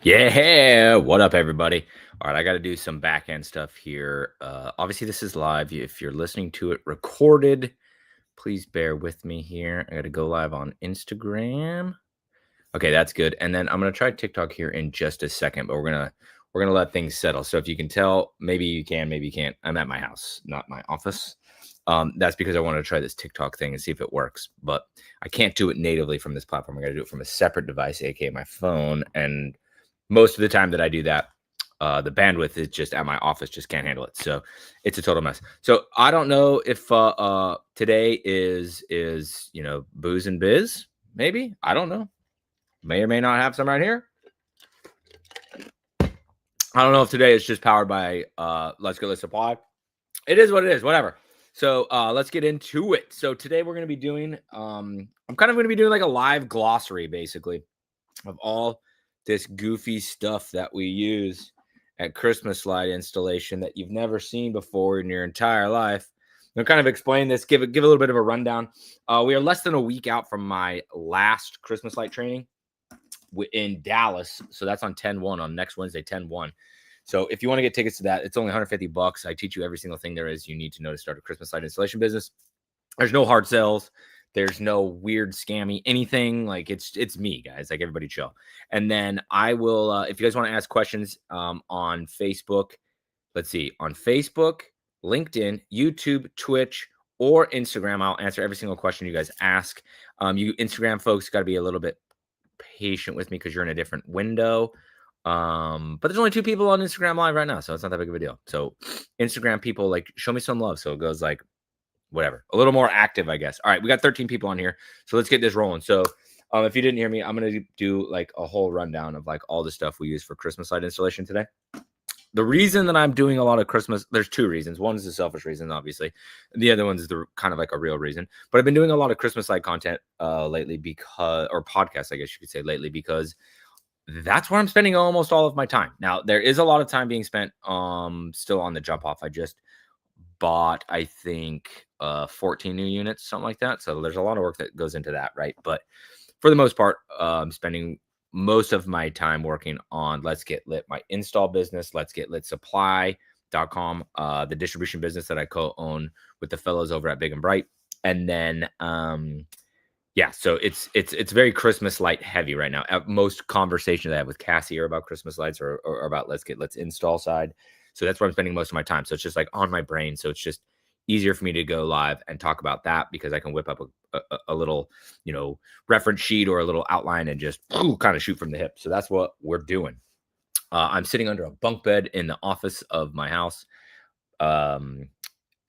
Yeah, what up, everybody? All right, I got to do some back end stuff here. Obviously, this is live. If you're listening to it recorded, please bear with me here. I got to go live on Instagram. Okay, that's good. And then I'm gonna try TikTok here in just a second, but we're gonna let things settle. So if you can tell, maybe you can, maybe you can't. I'm at my house, not my office. That's because I want to try this TikTok thing and see if it works. But I can't do it natively from this platform. I got to do it from a separate device, aka my phone. And most of the time that I do that, the bandwidth is just at my office, just can't handle it. So it's a total mess. So I don't know if today is booze and biz. Maybe I don't know. May or may not have some right here. I don't know if today is just powered by Let's Go Let's Supply. It is what it is, whatever. So let's get into it. So today we're going to be doing, I'm kind of going to be doing like a live glossary basically of all this goofy stuff that we use at Christmas light installation that you've never seen before in your entire life. I'm kind of explain this, give a little bit of a rundown. We are less than a week out from my last Christmas light training in Dallas. So that's on 10/1 on next Wednesday, 10/1. So if you want to get tickets to that, it's only $150. I teach you every single thing there is you need to know to start a Christmas light installation business. There's no hard sells. There's no weird scammy anything. Like it's me, guys. Like everybody chill. And then I will, if you guys want to ask questions on Facebook, let's see, on Facebook, LinkedIn, YouTube, Twitch, or Instagram, I'll answer every single question you guys ask. You Instagram folks got to be a little bit patient with me because you're in a different window. But there's only 2 people on Instagram live right now, so it's not that big of a deal. So Instagram people, like, show me some love. So it goes like whatever, a little more active, I guess. All right, we got 13 people on here, so let's get this rolling. So if you didn't hear me, I'm gonna do like a whole rundown of like all the stuff we use for Christmas light installation today. The reason that I'm doing a lot of Christmas, there's 2 reasons. One is the selfish reason, obviously. The other one is the kind of like a real reason. But I've been doing a lot of Christmas light content lately or podcasts, I guess you could say lately, because that's where I'm spending almost all of my time. Now, there is a lot of time being spent still on the jump off. I just bought, I think, 14 new units, something like that. So there's a lot of work that goes into that, right? But for the most part, I'm spending most of my time working on Let's Get Lit, my install business, Let's Get Lit Supply.com, the distribution business that I co-own with the fellows over at Big and Bright. And then yeah, so it's very Christmas light heavy right now. Most conversations I have with Cassie are about Christmas lights or about Let's install side. So that's where I'm spending most of my time. So it's just like on my brain. So it's just easier for me to go live and talk about that because I can whip up a little, reference sheet or a little outline and just kind of shoot from the hip. So that's what we're doing. I'm sitting under a bunk bed in the office of my house.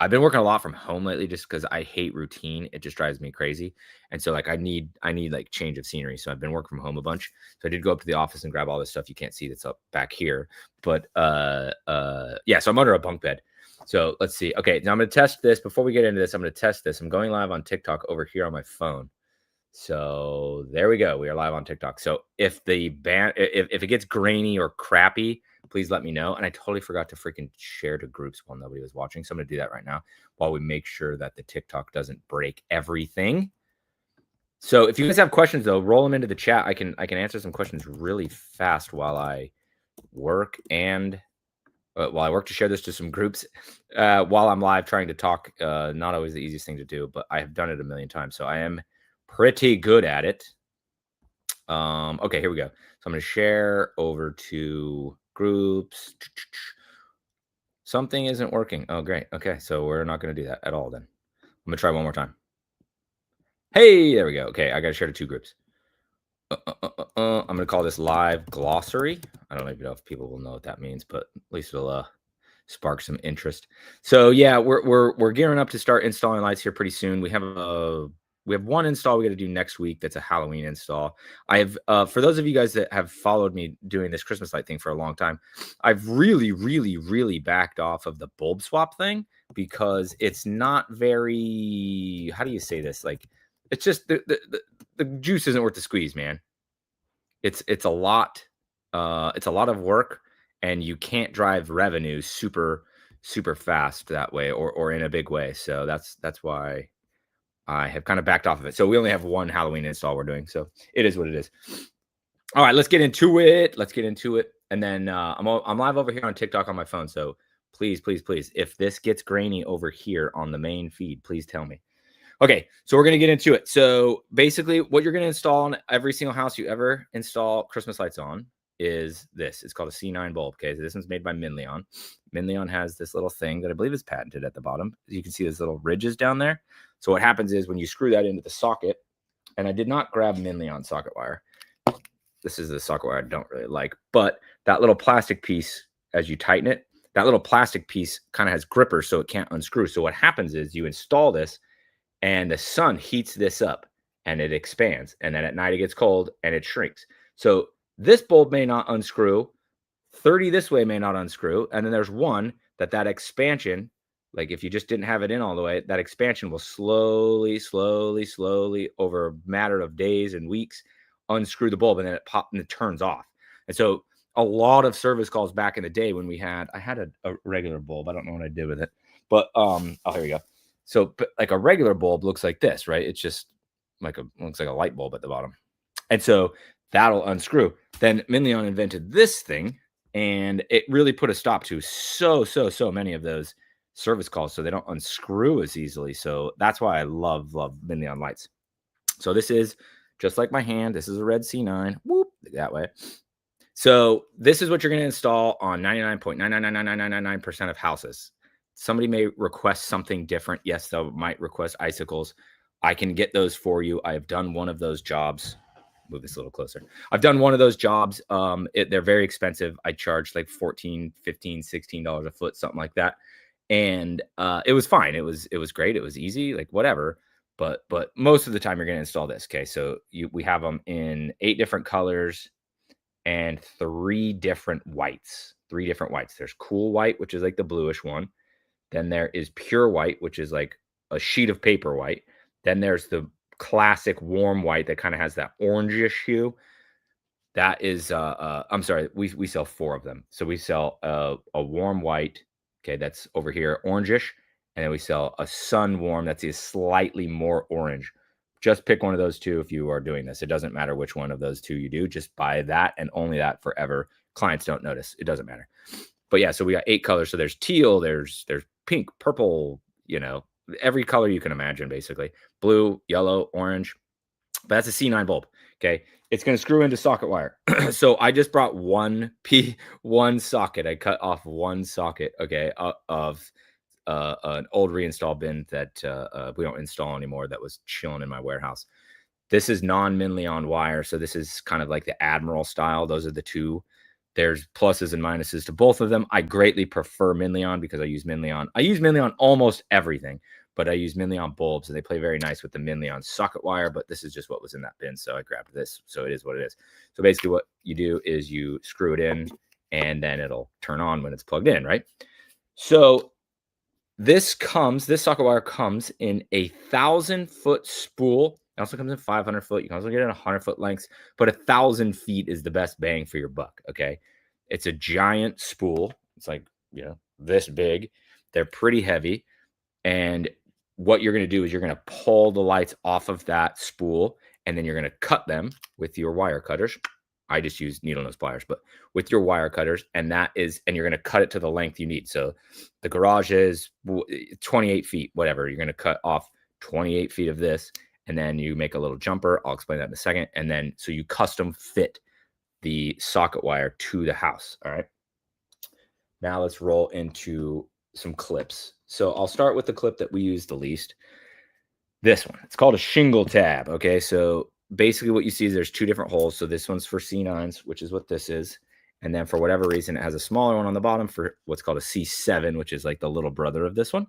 I've been working a lot from home lately just because I hate routine. It just drives me crazy. And so like I need like change of scenery. So I've been working from home a bunch. So I did go up to the office and grab all this stuff you can't see that's up back here. But yeah, so I'm under a bunk bed. So let's see. Okay, now I'm gonna test this. Before we get into this, I'm gonna test this. I'm going live on TikTok over here on my phone. So there we go. We are live on TikTok. So if if it gets grainy or crappy, please let me know. And I totally forgot to freaking share to groups while nobody was watching. So I'm going to do that right now while we make sure that the TikTok doesn't break everything. So if you guys have questions though, roll them into the chat. I can answer some questions really fast while I work to share this to some groups while I'm live trying to talk. Not always the easiest thing to do, but I have done it a million times. So I am pretty good at it. Okay, here we go. So I'm going to share over to groups. Something isn't working. Oh, great. Okay, so we're not going to do that at all then. I'm going to try one more time. Hey, there we go. Okay, I got to share to 2 groups. I'm going to call this live glossary. I don't even know if people will know what that means, but at least it'll spark some interest. So yeah, we're gearing up to start installing lights here pretty soon. We have one install we got to do next week. That's a Halloween install. I have, for those of you guys that have followed me doing this Christmas light thing for a long time, I've really, really, really backed off of the bulb swap thing because it's not very, how do you say this? Like, it's just the juice isn't worth the squeeze, man. It's a lot. It's a lot of work, and you can't drive revenue super, super fast that way or in a big way. So that's why I have kind of backed off of it. So we only have one Halloween install we're doing. So it is what it is. All right, let's get into it. Let's get into it. And then I'm live over here on TikTok on my phone. So please, please, please, if this gets grainy over here on the main feed, please tell me. Okay, so we're going to get into it. So basically what you're going to install on every single house you ever install Christmas lights on is this. It's called a C9 bulb. Okay, so this one's made by Minleon. Minleon has this little thing that I believe is patented at the bottom. You can see those little ridges down there. So what happens is when you screw that into the socket, and I did not grab Minleon socket wire. This is the socket wire I don't really like, but that little plastic piece, as you tighten it, that little plastic piece kind of has grippers so it can't unscrew. So what happens is you install this and the sun heats this up and it expands. And then at night it gets cold and it shrinks. So this bulb may not unscrew. 30 this way may not unscrew. And then there's one that expansion, like if you just didn't have it in all the way, that expansion will slowly over a matter of days and weeks unscrew the bulb, and then it pops and it turns off. And so a lot of service calls back in the day when I had a regular bulb. I don't know what I did with it, but oh, here we go. So like a regular bulb looks like this, right? It's just looks like a light bulb at the bottom. And so that'll unscrew. Then Minleon invented this thing, and it really put a stop to so many of those service calls, so they don't unscrew as easily. So that's why I love Minleon lights. So this is just like my hand. This is a red C9. Whoop, that way. So this is what you're going to install on 99.9999999% of houses. Somebody may request something different. Yes, they might request icicles. I can get those for you. I have done one of those jobs. Move this a little closer. I've done one of those jobs. They're very expensive. I charge like $14, $15, $16 a foot, something like that. And it was fine. It was great. It was easy, like whatever. But most of the time you're going to install this. Okay, so we have them in 8 different colors and 3 different whites. 3 different whites. There's cool white, which is like the bluish one. Then there is pure white, which is like a sheet of paper white. Then there's the classic warm white that kind of has that orangish hue. That is, I'm sorry, we sell 4 of them. So we sell a warm white. Okay, that's over here, orangish. And then we sell a sun warm that's slightly more orange. Just pick one of those 2 if you are doing this. It doesn't matter which one of those 2 you do. Just buy that and only that forever. Clients don't notice. It doesn't matter. But yeah, so we got 8 colors. So there's teal, there's pink, purple, every color you can imagine, basically. Blue, yellow, orange. But that's a C9 bulb. Okay. It's going to screw into socket wire. So I just brought one socket. I cut off one socket, okay, of an old reinstall bin that we don't install anymore that was chilling in my warehouse. This is non-Minleon wire. So this is kind of like the Admiral style. Those are the 2. There's pluses and minuses to both of them. I greatly prefer Minleon because I use Minleon. I use Minleon almost everything, but I use Minleon bulbs, and they play very nice with the Minleon socket wire, but this is just what was in that bin, so I grabbed this. So it is what it is. So basically what you do is you screw it in, and then it'll turn on when it's plugged in, right? So this socket wire comes in 1,000-foot spool. It also comes in 500 foot. You can also get it in 100-foot lengths, but 1,000 feet is the best bang for your buck. Okay. It's a giant spool. It's like, this big. They're pretty heavy. And what you're going to do is you're going to pull the lights off of that spool, and then you're going to cut them with your wire cutters. I just use needle nose pliers, but with your wire cutters, and you're going to cut it to the length you need. So the garage is 28 feet, whatever. You're going to cut off 28 feet of this, and then you make a little jumper. I'll explain that in a second. And then, so you custom fit the socket wire to the house. All right. Now let's roll into some clips. So I'll start with the clip that we use the least. This one, it's called a shingle tab. Okay. So basically what you see is there's 2 different holes. So this one's for C9s, which is what this is. And then for whatever reason, it has a smaller one on the bottom for what's called a C7, which is like the little brother of this one.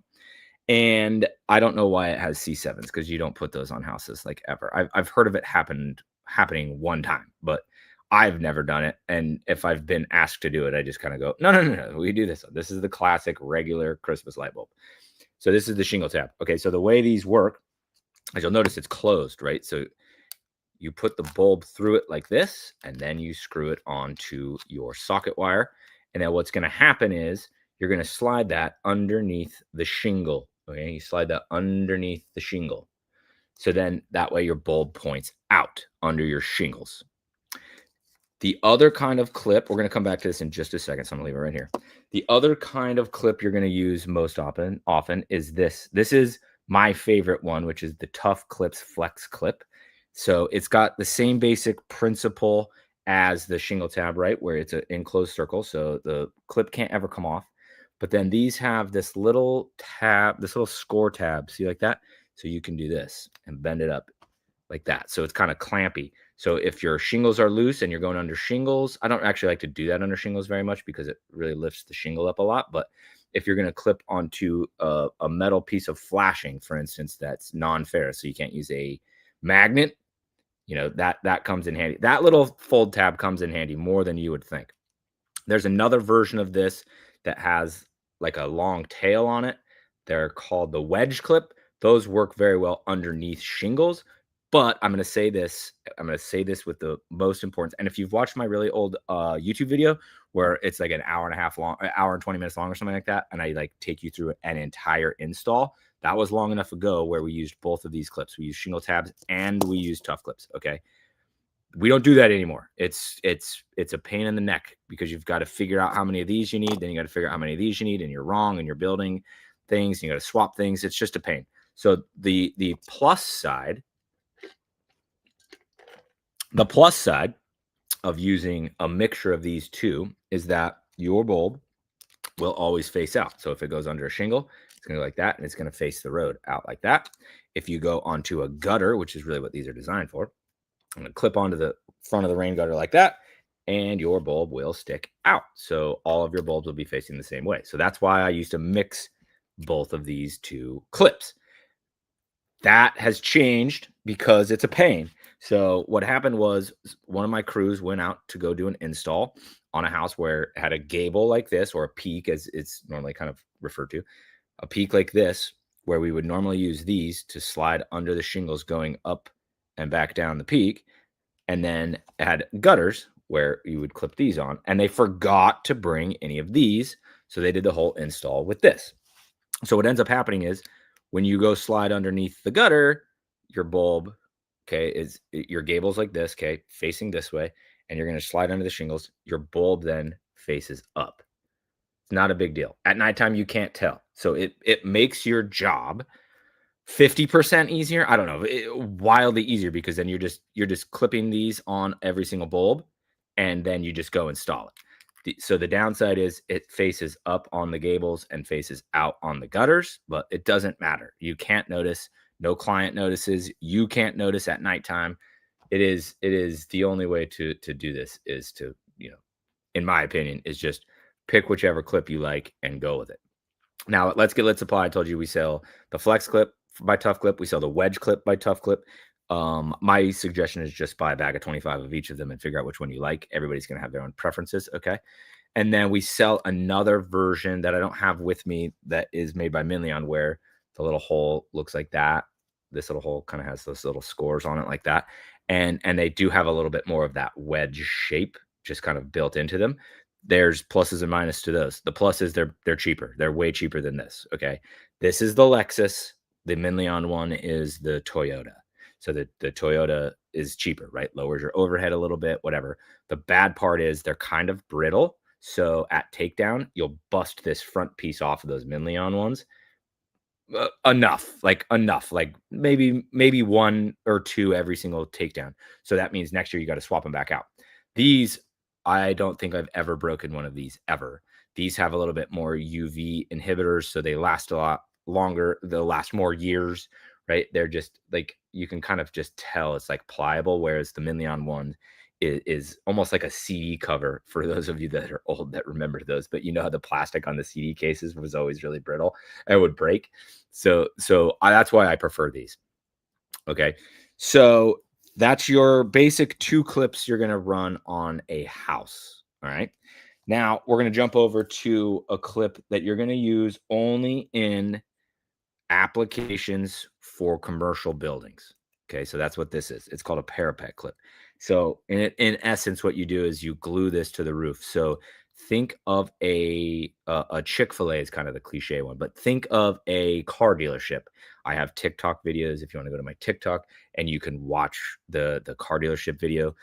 And I don't know why it has C7s, because you don't put those on houses like ever. I've heard of it happening one time, but I've never done it. And if I've been asked to do it, I just kind of go, no, we do this. This is the classic regular Christmas light bulb. So this is the shingle tab. Okay, so the way these work, as you'll notice, it's closed, right? So you put the bulb through it like this, and then you screw it onto your socket wire. And then what's going to happen is you're going to slide that underneath the shingle. Okay, you slide that underneath the shingle. So then that way your bulb points out under your shingles. The other kind of clip, we're going to come back to this in just a second, so I'm going to leave it right here. The other kind of clip you're going to use most often is this. This is my favorite one, which is the Tough Clips Flex Clip. So it's got the same basic principle as the shingle tab, right? Where it's an enclosed circle, so the clip can't ever come off. But then these have this little tab, this little score tab. See like that? So you can do this and bend it up like that. So it's kind of clampy. So if your shingles are loose and you're going under shingles, I don't actually like to do that under shingles very much because it really lifts the shingle up a lot. But if you're going to clip onto a metal piece of flashing, for instance, that's non-ferrous, so you can't use a magnet, you know, that comes in handy. That little fold tab comes in handy more than you would think. There's another version of this that has like a long tail on it. They're called the wedge clip. Those work very well underneath shingles. But I'm going to say this with the most importance. And if you've watched my really old YouTube video where it's like an hour and a half long, an hour and 20 minutes long or something like that, and I like take you through an entire install, that was long enough ago where we used both of these clips. We used shingle tabs and we used tough clips. Okay. We don't do that anymore. It's a pain in the neck because you've got to figure out how many of these you need. Then you got to figure out how many of these you need, and you're wrong and you're building things. And you got to swap things. It's just a pain. So the plus side of using a mixture of these two is that your bulb will always face out. So if it goes under a shingle, it's going to go like that, and it's going to face the road out like that. If you go onto a gutter, which is really what these are designed for, I'm going to clip onto the front of the rain gutter like that, and your bulb will stick out. So all of your bulbs will be facing the same way. So that's why I used to mix both of these two clips. That has changed because it's a pain. So what happened was one of my crews went out to go do an install on a house where it had a gable like this, or a peak as it's normally kind of referred to, a peak like this, where we would normally use these to slide under the shingles going up and back down the peak, and then had gutters where you would clip these on, and they forgot to bring any of these, so they did the whole install with this. So what ends up happening is when you go slide underneath the gutter, your bulb, okay, is your gable's like this, okay, facing this way, and you're going to slide under the shingles. Your bulb then faces up. It's not a big deal. At nighttime, you can't tell, so it makes your job 50% easier. I don't know, wildly easier, because then you're just clipping these on every single bulb, and then you just go install it. So the downside is it faces up on the gables and faces out on the gutters, but it doesn't matter. You can't notice. No client notices. You can't notice at nighttime. It is the only way to do this is to, in my opinion, is just pick whichever clip you like and go with it. Now let's apply. I told you we sell the flex clip by Tough Clip. We sell the wedge clip by Tough Clip. My suggestion is just buy a bag of 25 of each of them and figure out which one you like. Everybody's going to have their own preferences. Okay. And then we sell another version that I don't have with me that is made by Minleon, where the little hole looks like that. This little hole kind of has those little scores on it like that. And they do have a little bit more of that wedge shape just kind of built into them. There's pluses and minuses to those. The plus is they're cheaper. They're way cheaper than this. Okay. This is the Lexus. The Minleon one is the Toyota. So the Toyota is cheaper, right? Lowers your overhead a little bit, whatever. The bad part is they're kind of brittle. So at takedown, you'll bust this front piece off of those Minleon ones. Enough, like maybe one or two every single takedown. So that means next year you got to swap them back out. These, I don't think I've ever broken one of these ever. These have a little bit more UV inhibitors, so they last a lot longer. They'll last more years, right? They're just like, you can kind of just tell it's like pliable, whereas the Minleon one is almost like a CD cover, for those of you that are old that remember those. But you know how the plastic on the CD cases was always really brittle and would break. So that's why I prefer these. Okay. So that's your basic two clips you're going to run on a house. All right. Now we're going to jump over to a clip that you're going to use only in applications for commercial buildings. Okay, so that's what this is. It's called a parapet clip. So in essence, what you do is you glue this to the roof. So think of a Chick-fil-A is kind of the cliche one, but think of a car dealership. I have TikTok videos if you want to go to my TikTok and you can watch the car dealership video.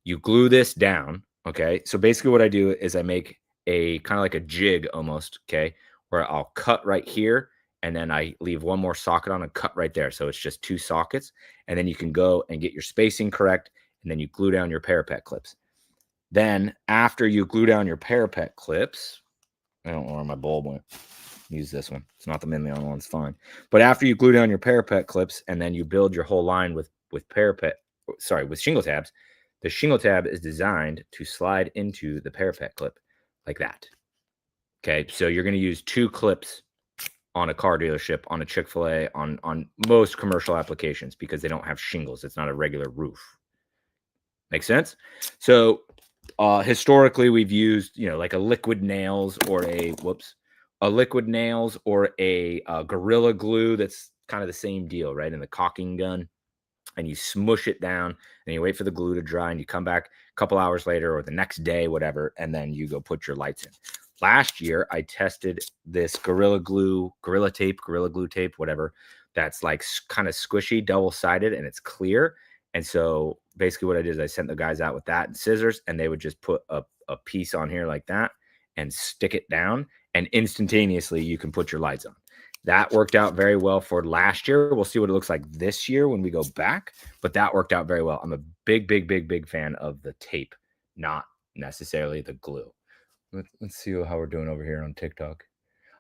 You glue this down, okay? So basically what I do is I make a kind of like a jig almost, okay? Where I'll cut right here and then I leave one more socket on and cut right there. So it's just 2 sockets. And then you can go and get your spacing correct and then you glue down your parapet clips. Then after you glue down your parapet clips, I don't know where my bulb went. Use this one. It's not the Mimleon one, it's fine. But after you glue down your parapet clips and then you build your whole line with shingle tabs, the shingle tab is designed to slide into the parapet clip like that. Okay, so you're going to use 2 clips on a car dealership, on a Chick-fil-A, on most commercial applications because they don't have shingles. It's not a regular roof. Make sense? So historically, we've used, like a liquid nails or a Gorilla Glue. That's kind of the same deal, right? In the caulking gun, and you smush it down, and you wait for the glue to dry, and you come back a couple hours later or the next day, whatever, and then you go put your lights in. Last year, I tested this Gorilla Glue tape, whatever. That's like kind of squishy, double-sided, and it's clear. And so basically what I did is I sent the guys out with that and scissors, and they would just put a piece on here like that and stick it down, and instantaneously you can put your lights on. That worked out very well for last year. We'll see what it looks like this year when we go back, but that worked out very well. I'm a big fan of the tape, not necessarily the glue. Let's see how we're doing over here on TikTok.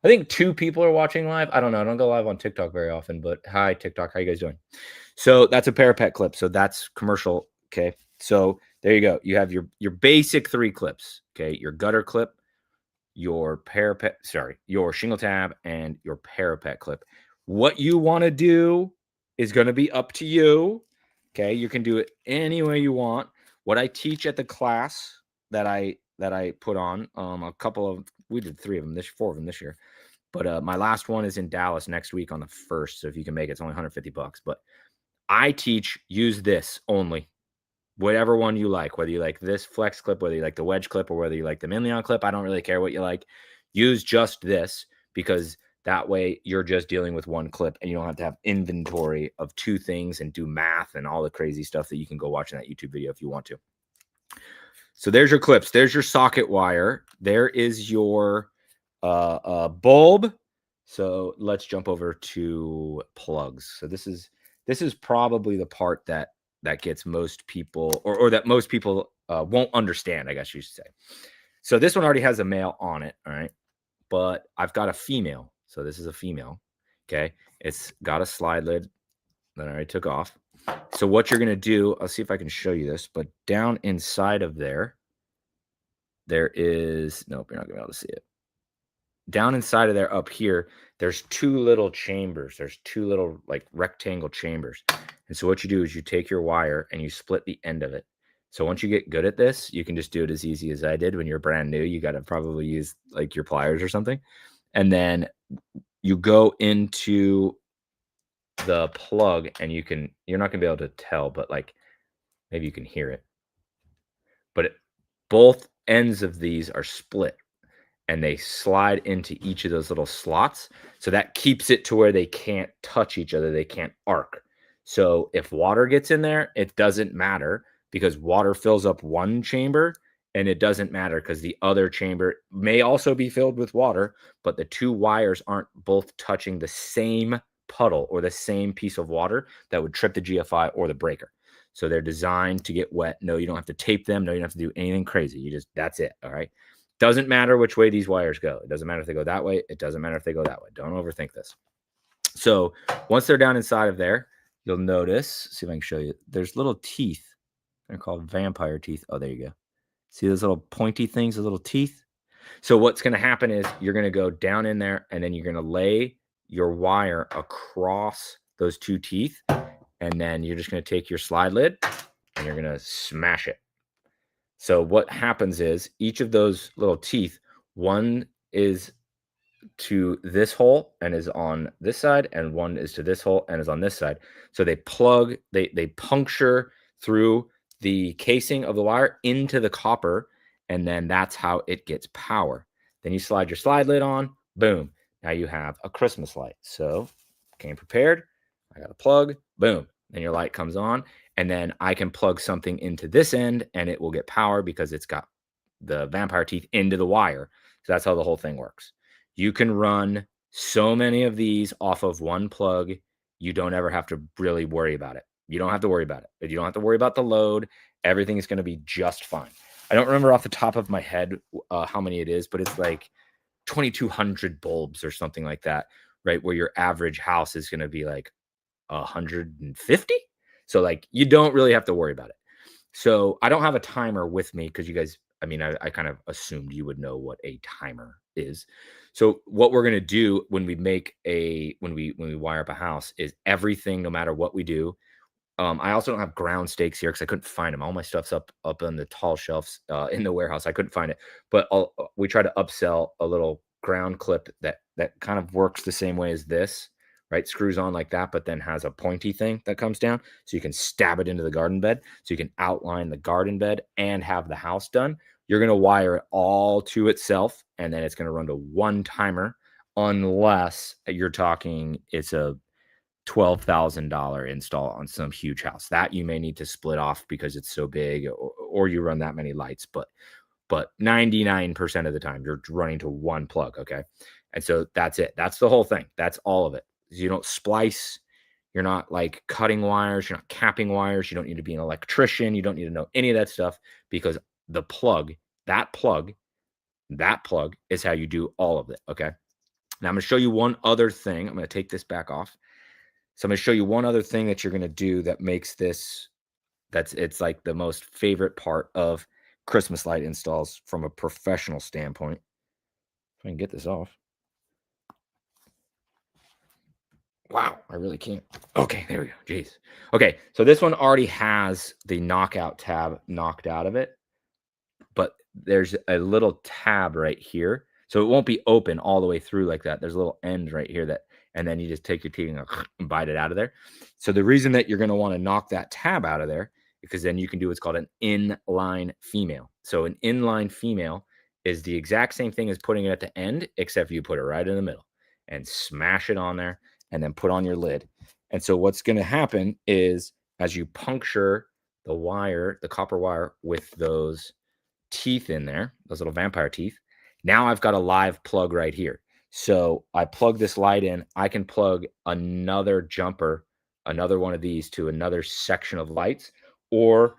I think 2 people are watching live. I don't know. I don't go live on TikTok very often, but hi, TikTok. How you guys doing? So that's a parapet clip. So that's commercial. Okay. So there you go. You have your basic 3 clips. Okay. Your gutter clip, your shingle tab, and your parapet clip. What you want to do is going to be up to you. Okay. You can do it any way you want. What I teach at the class that I put on, we did 4 of them this year. But my last one is in Dallas next week on the 1st. So if you can make it, it's only $150. But I teach use this only. Whatever one you like, whether you like this flex clip, whether you like the wedge clip, or whether you like the Mimleon clip, I don't really care what you like. Use just this because that way you're just dealing with 1 clip and you don't have to have inventory of 2 things and do math and all the crazy stuff that you can go watch in that YouTube video if you want to. So there's your clips. There's your socket wire. There is your bulb. So let's jump over to plugs. So this is probably the part that gets most people or that most people won't understand, I guess you should say. So this one already has a male on it. All right. But I've got a female. So this is a female. Okay. It's got a slide lid that I already took off. So what you're going to do, I'll see if I can show you this, but down inside of there is, nope, you're not going to be able to see it. Down inside of there up here, there's 2 little chambers. There's 2 little like rectangle chambers. And so what you do is you take your wire and you split the end of it. So once you get good at this, you can just do it as easy as I did when you're brand new. You got to probably use like your pliers or something. And then you go into the plug and you're not going to be able to tell, but like maybe you can hear it. But both ends of these are split and they slide into each of those little slots. So that keeps it to where they can't touch each other. They can't arc. So if water gets in there, it doesn't matter because water fills up one chamber and it doesn't matter because the other chamber may also be filled with water, but the 2 wires aren't both touching the same puddle or the same piece of water that would trip the GFI or the breaker. So they're designed to get wet. No, you don't have to tape them. No, you don't have to do anything crazy. That's it. All right. Doesn't matter which way these wires go. It doesn't matter if they go that way. It doesn't matter if they go that way. Don't overthink this. So once they're down inside of there, you'll notice, see if I can show you, there's little teeth. They're called vampire teeth. Oh, there you go. See those little pointy things, the little teeth? So what's going to happen is you're going to go down in there and then you're going to lay your wire across those 2 teeth. And then you're just going to take your slide lid and you're going to smash it. So what happens is each of those little teeth, one is to this hole and is on this side, and one is to this hole and is on this side. So they plug, they puncture through the casing of the wire into the copper, and then that's how it gets power. Then you slide your slide lid on, boom. Now you have a Christmas light. So came prepared. I got a plug, boom. Then your light comes on. And then I can plug something into this end and it will get power because it's got the vampire teeth into the wire. So that's how the whole thing works. You can run so many of these off of one plug. You don't ever have to really worry about it. You don't have to worry about it. You don't have to worry about the load. Everything is going to be just fine. I don't remember off the top of my head how many it is, but it's like 2,200 bulbs or something like that, right? Where your average house is going to be like 150. So like you don't really have to worry about it. So I don't have a timer with me because you guys, I mean, I kind of assumed you would know what a timer is. So what we're gonna do when we wire up a house is everything, no matter what we do. I also don't have ground stakes here because I couldn't find them. All my stuff's up on the tall shelves in the warehouse. I couldn't find it, but we try to upsell a little ground clip that kind of works the same way as this, right? Screws on like that, but then has a pointy thing that comes down, so you can stab it into the garden bed, so you can outline the garden bed and have the house done. You're gonna wire it all to itself, and then it's gonna run to one timer, unless you're talking it's a $12,000 install on some huge house that you may need to split off because it's so big, or you run that many lights, but 99% of the time you're running to one plug. Okay. And so that's it. That's the whole thing. That's all of it. You don't splice. You're not like cutting wires. You're not capping wires. You don't need to be an electrician. You don't need to know any of that stuff because the plug, that plug, that plug is how you do all of it. Okay. Now I'm going to show you one other thing. I'm going to take this back off. So I'm going to show you one other thing that you're going to do that makes this, it's like the most favorite part of Christmas light installs from a professional standpoint. If I can get this off. Wow, I really can't. Okay, there we go. Jeez. Okay, so this one already has the knockout tab knocked out of it, but there's a little tab right here. So it won't be open all the way through like that. There's a little end right here that, and then you just take your teeth and bite it out of there. So the reason that you're going to want to knock that tab out of there, because then you can do what's called an inline female. So an inline female is the exact same thing as putting it at the end, except you put it right in the middle and smash it on there and then put on your lid. And so what's going to happen is as you puncture the wire, the copper wire with those teeth in there, those little vampire teeth, now I've got a live plug right here. So I plug this light in. I can plug another jumper, another one of these to another section of lights, or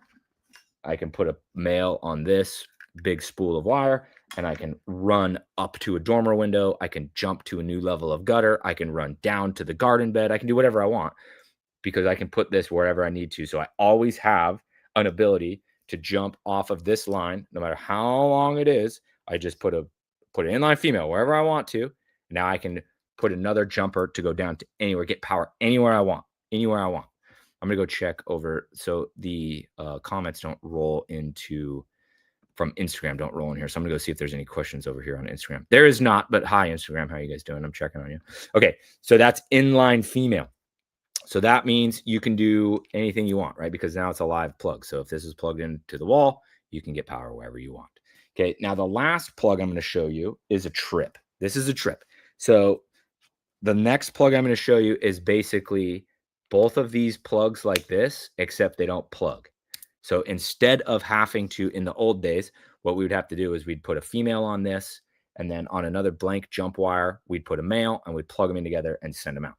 I can put a male on this big spool of wire and I can run up to a dormer window. I can jump to a new level of gutter. I can run down to the garden bed. I can do whatever I want because I can put this wherever I need to. So I always have an ability to jump off of this line, no matter how long it is. I just put an inline female wherever I want to. Now I can put another jumper to go down to anywhere, get power anywhere I want, anywhere I want. I'm going to go check over. So the comments don't roll into from Instagram, don't roll in here. So I'm going to go see if there's any questions over here on Instagram. There is not, but hi, Instagram. How are you guys doing? I'm checking on you. Okay. So that's inline female. So that means you can do anything you want, right? Because now it's a live plug. So if this is plugged into the wall, you can get power wherever you want. Okay. Now the last plug I'm going to show you is a trip. This is a trip. So the next plug I'm going to show you is basically both of these plugs like this, except they don't plug. So instead of having to, in the old days, what we would have to do is we'd put a female on this, and then on another blank jump wire, we'd put a male and we'd plug them in together and send them out.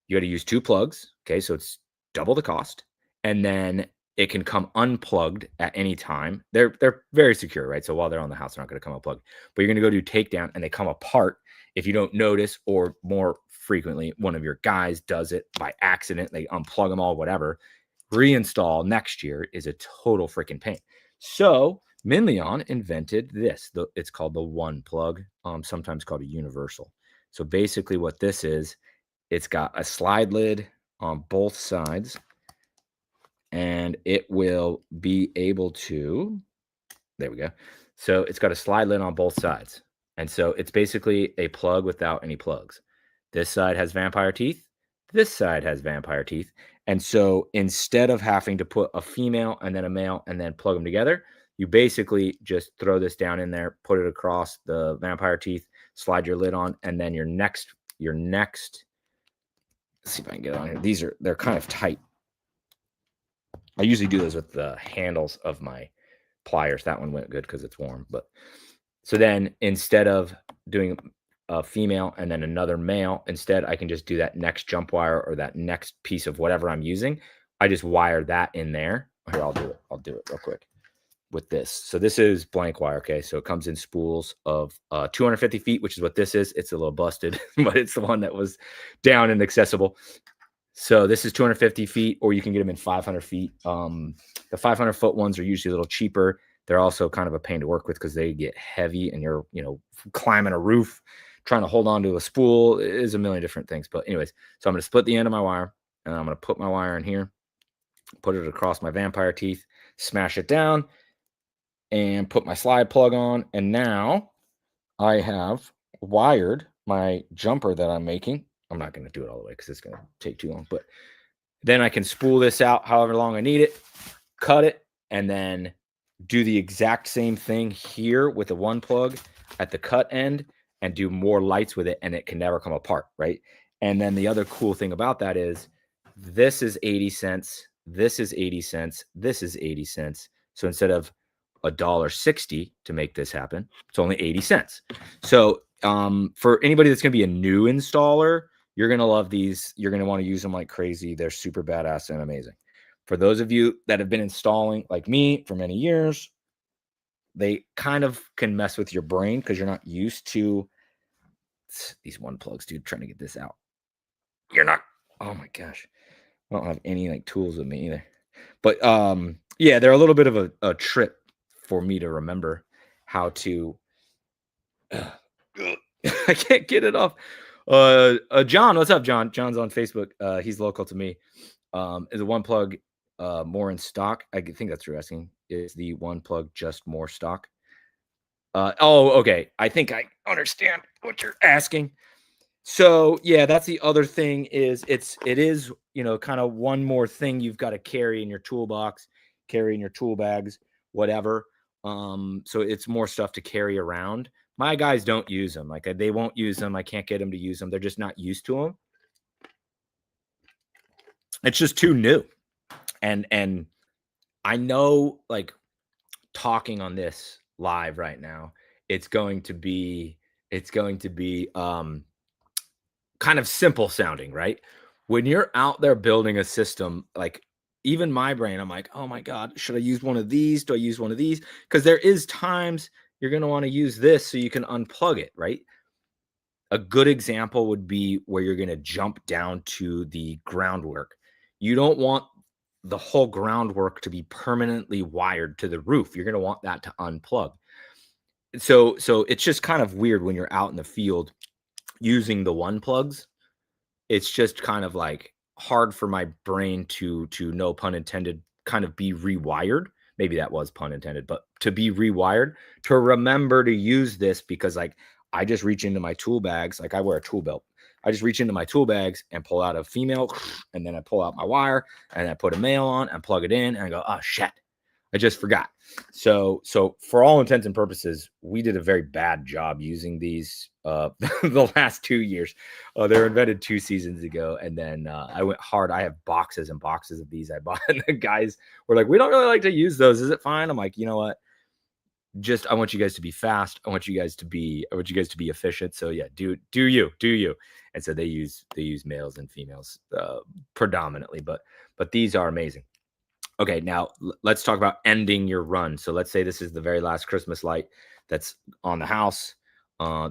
You got to use two plugs. Okay. So it's double the cost. And then it can come unplugged at any time. They're very secure, right? So while they're on the house, they're not going to come unplugged, but you're going to go do takedown and they come apart. If you don't notice, or more frequently, one of your guys does it by accident, they unplug them all, whatever, reinstall next year is a total freaking pain. So Minleon invented this. It's called the one plug, sometimes called a universal. So basically what this is, it's got a slide lid on both sides and it will be able to, there we go. So it's got a slide lid on both sides. And so it's basically a plug without any plugs. This side has vampire teeth. This side has vampire teeth. And so instead of having to put a female and then a male and then plug them together, you basically just throw this down in there, put it across the vampire teeth, slide your lid on, and then your next, let's see if I can get it on here. They're kind of tight. I usually do those with the handles of my pliers. That one went good because it's warm. But so then instead of doing a female and then another male, instead I can just do that next jump wire or that next piece of whatever I'm using. I just wire that in there. Here, I'll do it. I'll do it real quick with this. So this is blank wire. Okay. So it comes in spools of 250 feet, which is what this is. It's a little busted, but it's the one that was down and accessible. So this is 250 feet, or you can get them in 500 feet. The 500 foot ones are usually a little cheaper. They're also kind of a pain to work with because they get heavy and you're, climbing a roof, trying to hold on to a spool. It is a million different things. But anyways, so I'm going to split the end of my wire and I'm going to put my wire in here, put it across my vampire teeth, smash it down and put my slide plug on. And now I have wired my jumper that I'm making. I'm not going to do it all the way because it's going to take too long, but then I can spool this out however long I need it, cut it, and then do the exact same thing here with the one plug at the cut end and do more lights with it, and it can never come apart, right? And then the other cool thing about that is this is 80 cents, this is 80 cents, this is 80 cents. So instead of $1.60 to make this happen, it's only 80 cents. So for anybody that's going to be a new installer, you're going to love these. You're going to want to use them like crazy. They're super badass and amazing. For those of you that have been installing like me for many years, they kind of can mess with your brain because you're not used to these one plugs, dude, trying to get this out. You're not, oh my gosh. I don't have any like tools with me either. But yeah, they're a little bit of a trip for me to remember how to, I can't get it off. John, what's up, John? John's on Facebook. He's local to me. Is the one plug more in stock? I think that's what you're asking. Is the one plug just more stock? Okay. I think I understand what you're asking. So yeah, that's the other thing is it is, kind of one more thing you've got to carry in your toolbox, carry in your tool bags, whatever. So it's more stuff to carry around. My guys don't use them. Like they won't use them. I can't get them to use them. They're just not used to them. It's just too new. And I know like talking on this live right now, it's going to be kind of simple sounding, right? When you're out there building a system, like even my brain, I'm like, oh my God, should I use one of these? Do I use one of these? Because there is times you're going to want to use this so you can unplug it, right? A good example would be where you're going to jump down to the groundwork. You don't want the whole groundwork to be permanently wired to the roof. You're going to want that to unplug. So it's just kind of weird when you're out in the field using the one plugs. It's just kind of like hard for my brain to no pun intended, kind of be rewired. Maybe that was pun intended, but to be rewired, to remember to use this, because like I just reach into my tool bags. Like I wear a tool belt. I just reach into my tool bags and pull out a female, and then I pull out my wire and I put a male on and plug it in and I go, oh shit, I just forgot. So for all intents and purposes, we did a very bad job using these the last 2 years. They were invented 2 seasons ago, and then I went hard. I have boxes and boxes of these I bought, and the guys were like, we don't really like to use those. Is it fine? I'm like, you know what? I want you guys to be fast. I want you guys to be efficient. So yeah, do you. And so they use males and females predominantly, but these are amazing. Okay, now let's talk about ending your run. So let's say this is the very last Christmas light that's on the house.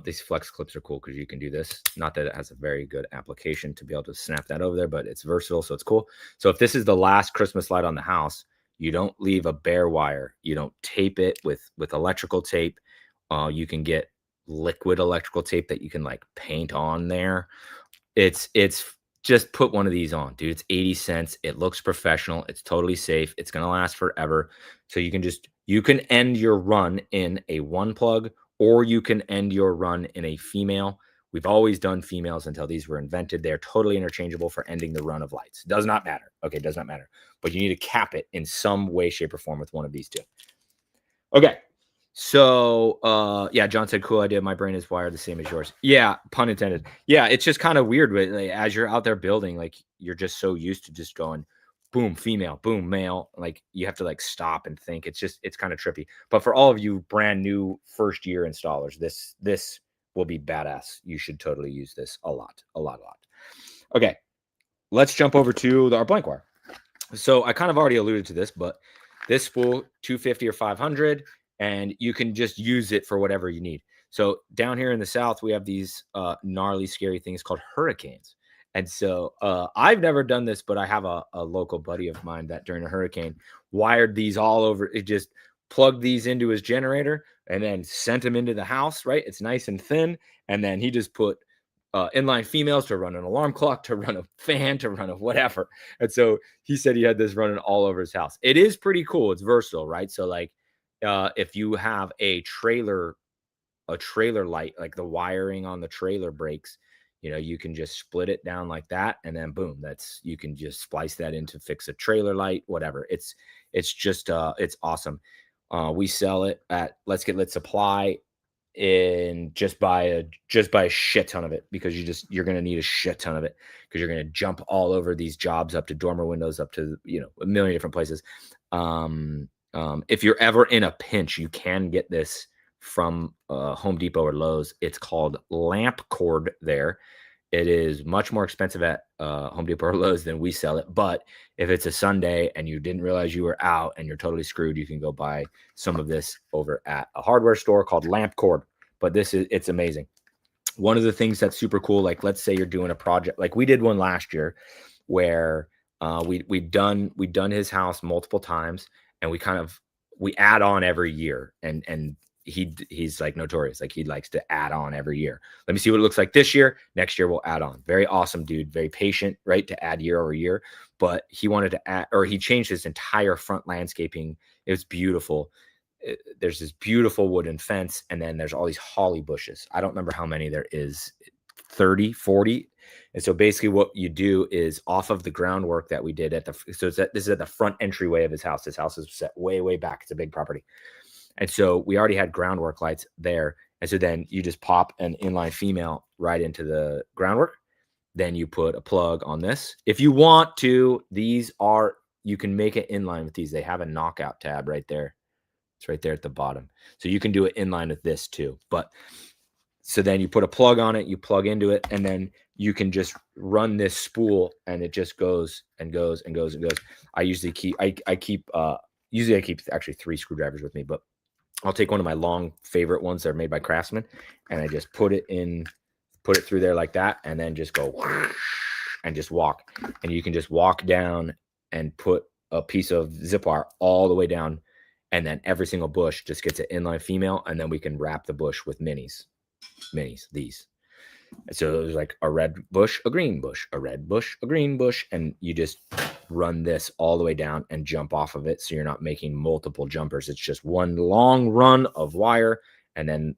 These flex clips are cool because you can do this. Not that it has a very good application to be able to snap that over there, but it's versatile, so it's cool. So if this is the last Christmas light on the house, you don't leave a bare wire. You don't tape it with electrical tape. You can get liquid electrical tape that you can like paint on there. It's just put one of these on, dude. It's 80 cents. It looks professional. It's totally safe. It's going to last forever. So you can end your run in a one plug, or you can end your run in a female. We've always done females until these were invented. They're totally interchangeable for ending the run of lights. Does not matter. Okay, does not matter. But you need to cap it in some way, shape, or form with one of these two. Okay. So, yeah, John said, cool idea. My brain is wired the same as yours. Yeah, pun intended. Yeah, it's just kind of weird. But like, as you're out there building, like you're just so used to just going boom, female, boom, male. Like you have to like stop and think. It's kind of trippy. But for all of you brand new first year installers, this will be badass. You should totally use this a lot. Okay, let's jump over to our blank wire. So I kind of already alluded to this, but this spool, 250 or 500, and you can just use it for whatever you need. So down here in the South, we have these gnarly, scary things called hurricanes. And so I've never done this, but I have a local buddy of mine that during a hurricane wired these all over. It just plugged these into his generator and then sent them into the house, right? It's nice and thin. And then he just put inline females to run an alarm clock, to run a fan, to run a whatever. And so he said he had this running all over his house. It is pretty cool. It's versatile, right? So like if you have a trailer light, like the wiring on the trailer breaks, you know, you can just split it down like that, and then boom, you can just splice that in to fix a trailer light, whatever. It's just it's awesome. We sell it at Let's Get Lit Supply, and just buy a shit ton of it, because you're going to need a shit ton of it, because you're going to jump all over these jobs, up to dormer windows, up to, you know, a million different places. If you're ever in a pinch, you can get this from Home Depot or Lowe's. It's called lamp cord there. It is much more expensive at Home Depot or Lowe's than we sell it. But if it's a Sunday and you didn't realize you were out and you're totally screwed, you can go buy some of this over at a hardware store called Lamp Cord. But it's amazing. One of the things that's super cool, like let's say you're doing a project, like we did one last year where we've done his house multiple times, and we add on every year, and he's like notorious. Like he likes to add on every year. Let me see what it looks like this year. Next year we'll add on. Very awesome dude. Very patient, right? To add year over year. But he wanted to add, or he changed his entire front landscaping. It was beautiful. There's this beautiful wooden fence, and then there's all these holly bushes. I don't remember how many there is, 30, 40. And so basically what you do is off of the groundwork that we did this is at the front entryway of his house. His house is set way, way back. It's a big property. And so we already had groundwork lights there. And so then you just pop an inline female right into the groundwork. Then you put a plug on this. If you want to, you can make it inline with these. They have a knockout tab right there. It's right there at the bottom. So you can do it inline with this too. But so then you put a plug on it, you plug into it, and then you can just run this spool, and it just goes and goes and goes and goes. I usually keep actually 3 screwdrivers with me, but I'll take one of my long favorite ones that are made by Craftsman, and I just put it through there like that, and then just go and just walk. And you can just walk down and put a piece of zip wire all the way down, and then every single bush just gets an inline female, and then we can wrap the bush with minis, these. So there's like a red bush, a green bush, a red bush, a green bush, and you just run this all the way down and jump off of it. So you're not making multiple jumpers. It's just one long run of wire, and then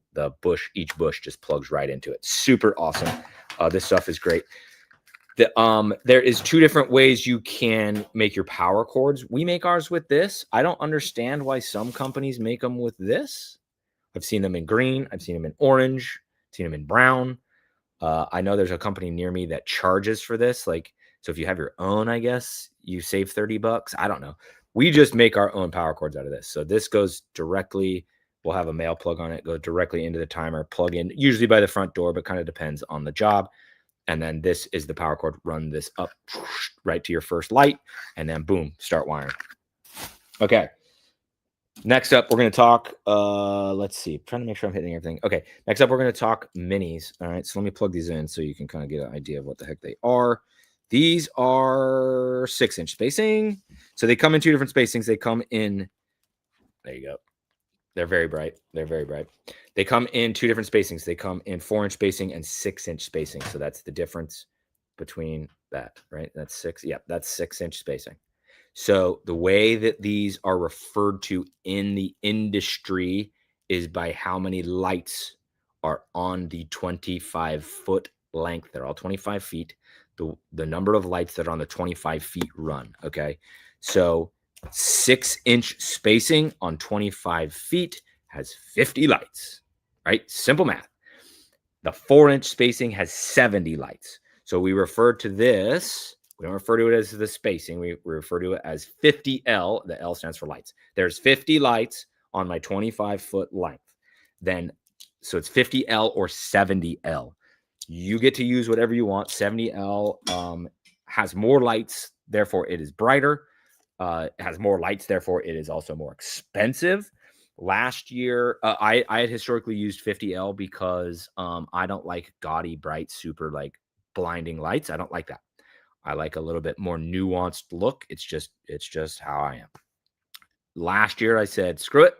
each bush just plugs right into it. Super awesome. This stuff is great. There is 2 different ways you can make your power cords. We make ours with this. I don't understand why some companies make them with this. I've seen them in green. I've seen them in orange. I've seen them in brown. I know there's a company near me that charges for this. Like, so if you have your own, I guess you save $30. I don't know. We just make our own power cords out of this. So this goes directly, we'll have a male plug on it, go directly into the timer, plug in, usually by the front door, but kind of depends on the job. And then this is the power cord. Run this up right to your first light, and then boom, start wiring. Okay. Next up, we're going to talk, let's see, I'm trying to make sure I'm hitting everything. Okay, next up, we're going to talk minis. All right, so let me plug these in so you can kind of get an idea of what the heck they are. These are 6-inch spacing. So they come in 2 different spacings. They come in, there you go. They're very bright. They come in 2 different spacings. They come in 4-inch spacing and 6-inch spacing. So that's the difference between that, right? That's 6. Yep, that's 6-inch spacing. So the way that these are referred to in the industry is by how many lights are on the 25-foot length. They're all 25 feet. The number of lights that are on the 25 feet run. Okay. So 6-inch spacing on 25 feet has 50 lights, right? Simple math. The 4-inch spacing has 70 lights. So we refer to this We don't refer to it as the spacing. We refer to it as 50L. The L stands for lights. There's 50 lights on my 25-foot length. Then, so it's 50L or 70L. You get to use whatever you want. 70L has more lights, therefore it is brighter. It has more lights, therefore it is also more expensive. Last year, I had historically used 50L because I don't like gaudy, bright, super like blinding lights. I don't like that. I like a little bit more nuanced look. It's just how I am. Last year, I said, screw it.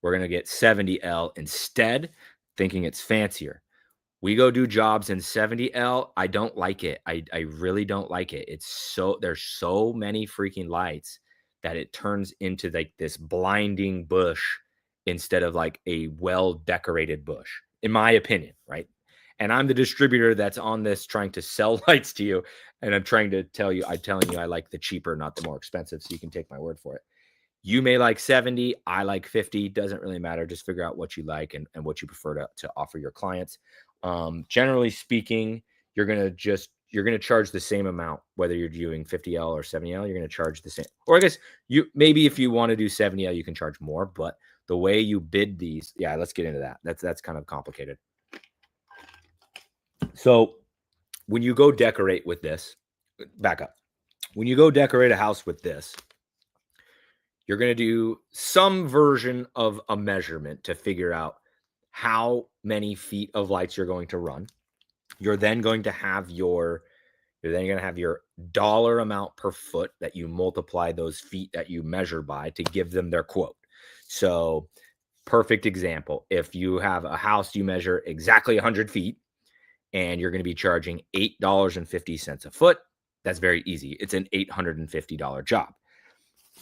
We're going to get 70L instead, thinking it's fancier. We go do jobs in 70L. I don't like it. I really don't like it. There's so many freaking lights that it turns into like this blinding bush instead of like a well-decorated bush, in my opinion, right? And I'm the distributor that's on this trying to sell lights to you. And I'm telling you I like the cheaper, not the more expensive. So you can take my word for it. You may like 70. I like 50. Doesn't really matter. Just figure out what you like and what you prefer to offer your clients. Generally speaking, you're going to charge the same amount, whether you're doing 50L or 70L, you're going to charge the same. Or I guess maybe if you want to do 70L, you can charge more, but the way you bid these, yeah, let's get into that. That's kind of complicated. So when you go decorate with this, back up. When you go decorate a house with this, you're going to do some version of a measurement to figure out how many feet of lights you're going to run. You're then going to have your dollar amount per foot that you multiply those feet that you measure by to give them their quote. So, perfect example. If you have a house, you measure exactly 100 feet and you're going to be charging $8.50 a foot. That's very easy. It's an $850 job.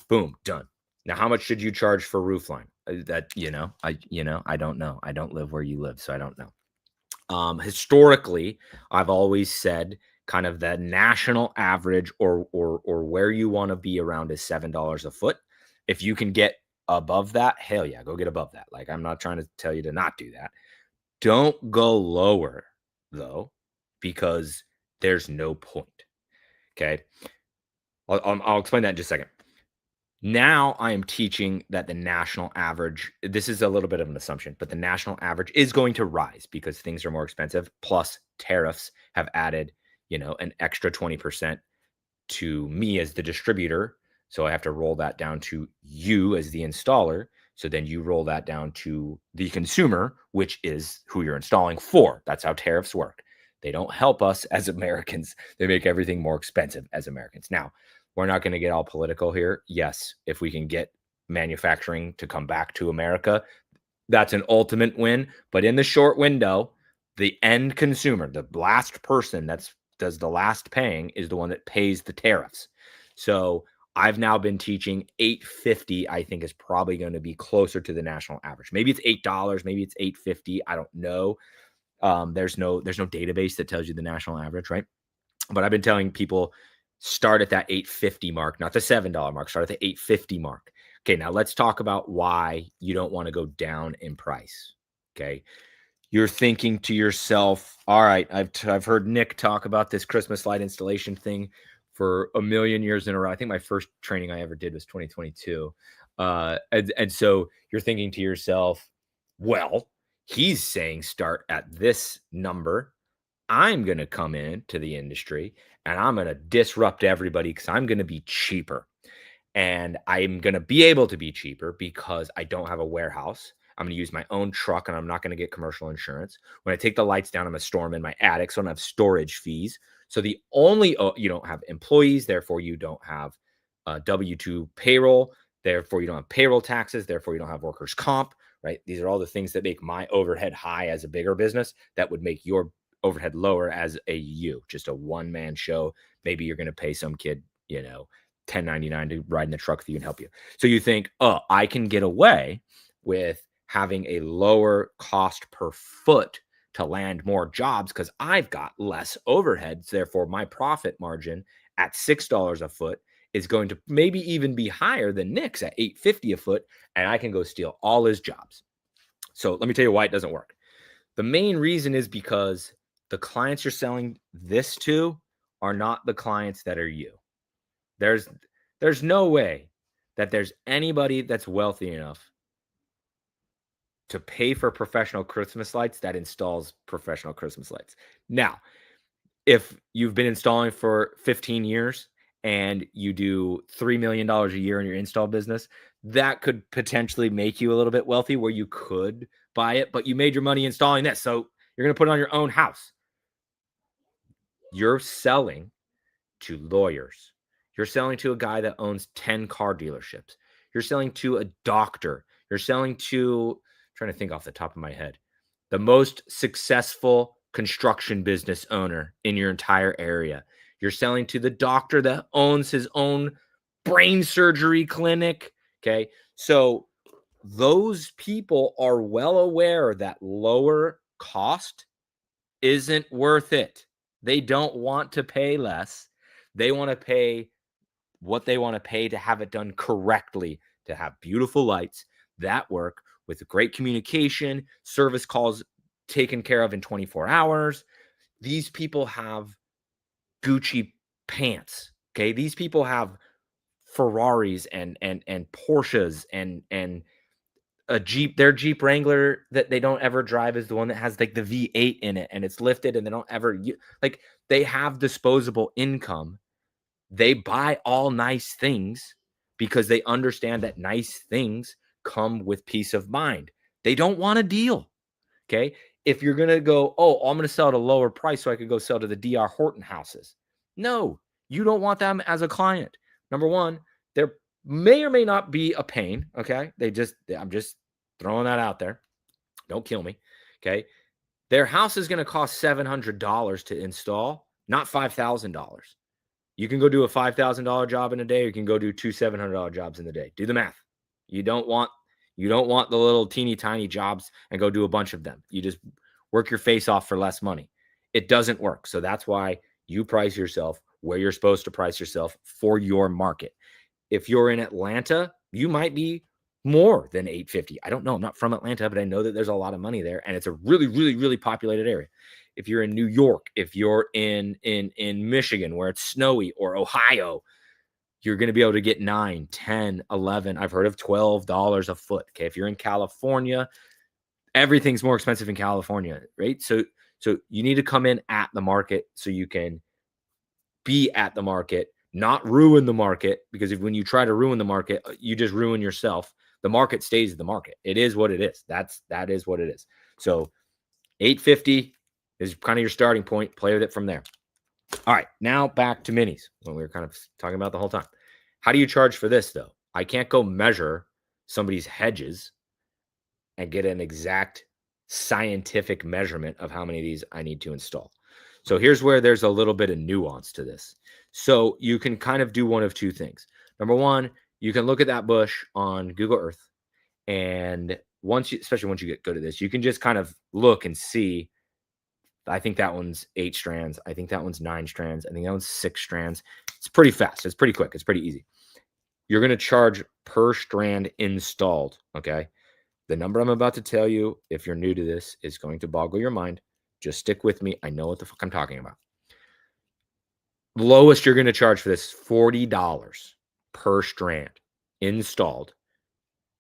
Boom, done. Now, how much should you charge for roofline? I don't know. I don't live where you live, so I don't know. Historically, I've always said kind of the national average or where you want to be around is $7 a foot. If you can get above that, hell yeah, go get above that. Like, I'm not trying to tell you to not do that. Don't go lower though, because there's no point. Okay. I'll explain that in just a second. Now I am teaching that the national average, this is a little bit of an assumption, but the national average is going to rise because things are more expensive. Plus tariffs have added, an extra 20% to me as the distributor. So I have to roll that down to you as the installer. So then you roll that down to the consumer, which is who you're installing for. That's how tariffs work. They don't help us as Americans. They make everything more expensive as Americans. Now, we're not going to get all political here. Yes, if we can get manufacturing to come back to America, that's an ultimate win. But in the short window, the end consumer, the last person that does the last paying, is the one that pays the tariffs. So I've now been teaching $8.50. I think is probably going to be closer to the national average. Maybe it's $8, maybe it's $8.50. I don't know. There's no database that tells you the national average, right? But I've been telling people, start at that $8.50 mark, not the $7 mark. Start at the $8.50 mark. Okay, now let's talk about why you don't want to go down in price. Okay, you're thinking to yourself, all right, I've heard Nick talk about this Christmas light installation thing for a million years in a row. I think my first training I ever did was 2022. And so you're thinking to yourself, well, he's saying start at this number. I'm going to come into the industry and I'm going to disrupt everybody because I'm going to be cheaper. And I'm going to be able to be cheaper because I don't have a warehouse. I'm going to use my own truck and I'm not going to get commercial insurance. When I take the lights down, I'm going to store them in my attic. So I don't have storage fees. So you don't have employees. Therefore, you don't have W-2 payroll. Therefore, you don't have payroll taxes. Therefore, you don't have workers' comp, right? These are all the things that make my overhead high as a bigger business that would make your overhead lower as just a one-man show. Maybe you're going to pay some kid, $10.99 to ride in the truck with you and help you. So you think, oh, I can get away with having a lower cost per foot to land more jobs because I've got less overheads. Therefore, my profit margin at $6 a foot is going to maybe even be higher than Nick's at $8.50 a foot, and I can go steal all his jobs. So let me tell you why it doesn't work. The main reason is because the clients you're selling this to are not the clients that are you. There's no way that there's anybody that's wealthy enough to pay for professional Christmas lights that installs professional Christmas lights. Now, if you've been installing for 15 years and you do $3 million a year in your install business, that could potentially make you a little bit wealthy where you could buy it, but you made your money installing this. So you're going to put it on your own house. You're selling to lawyers. You're selling to a guy that owns 10 car dealerships. You're selling to a doctor. You're selling to, I'm trying to think off the top of my head, the most successful construction business owner in your entire area. You're selling to the doctor that owns his own brain surgery clinic. Okay. So those people are well aware that lower cost isn't worth it. They don't want to pay less. They want to pay what they want to pay to have it done correctly, to have beautiful lights that work with great communication, service calls taken care of in 24 hours. These people have Gucci pants. Okay. These people have Ferraris and Porsches and a Jeep. Their Jeep Wrangler that they don't ever drive is the one that has like the V8 in it and it's lifted and they don't ever like, they have disposable income. They buy all nice things because they understand that nice things come with peace of mind. They don't want a deal. Okay. If you're going to go, oh, I'm going to sell at a lower price so I could go sell to the DR Horton houses. No, you don't want them as a client. Number one, there may or may not be a pain. Okay. I'm just throwing that out there. Don't kill me. Okay. Their house is going to cost $700 to install, not $5,000. You can go do a $5,000 job in a day, or you can go do two $700 jobs in the day. Do the math. You don't want the little teeny tiny jobs and go do a bunch of them. You just work your face off for less money. It doesn't work. So that's why you price yourself where you're supposed to price yourself for your market. If you're in Atlanta, you might be more than $850. I don't know. I'm not from Atlanta, but I know that there's a lot of money there and it's a really, really, really populated area. If you're in New York, if you're in Michigan where it's snowy, or Ohio, you're going to be able to get 9, 10, 11. I've heard of $12 a foot. Okay. If you're in California, everything's more expensive in California, right? So you need to come in at the market so you can be at the market, not ruin the market, because when you try to ruin the market, you just ruin yourself. The market stays the market. It is what it is. That is what it is. So $850 is kind of your starting point. Play with it from there. All right, now back to minis, what we were kind of talking about the whole time. How do you charge for this, though? I can't go measure somebody's hedges and get an exact scientific measurement of how many of these I need to install. So here's where there's a little bit of nuance to this. So you can kind of do one of two things. Number one, you can look at that bush on Google Earth, and especially once you get good at this, you can just kind of look and see. I think that one's 8 strands. I think that one's 9 strands. I think that one's 6 strands. It's pretty fast. It's pretty quick. It's pretty easy. You're going to charge per strand installed. Okay. The number I'm about to tell you, if you're new to this, is going to boggle your mind. Just stick with me. I know what the fuck I'm talking about. Lowest you're going to charge for this, $40 per strand installed,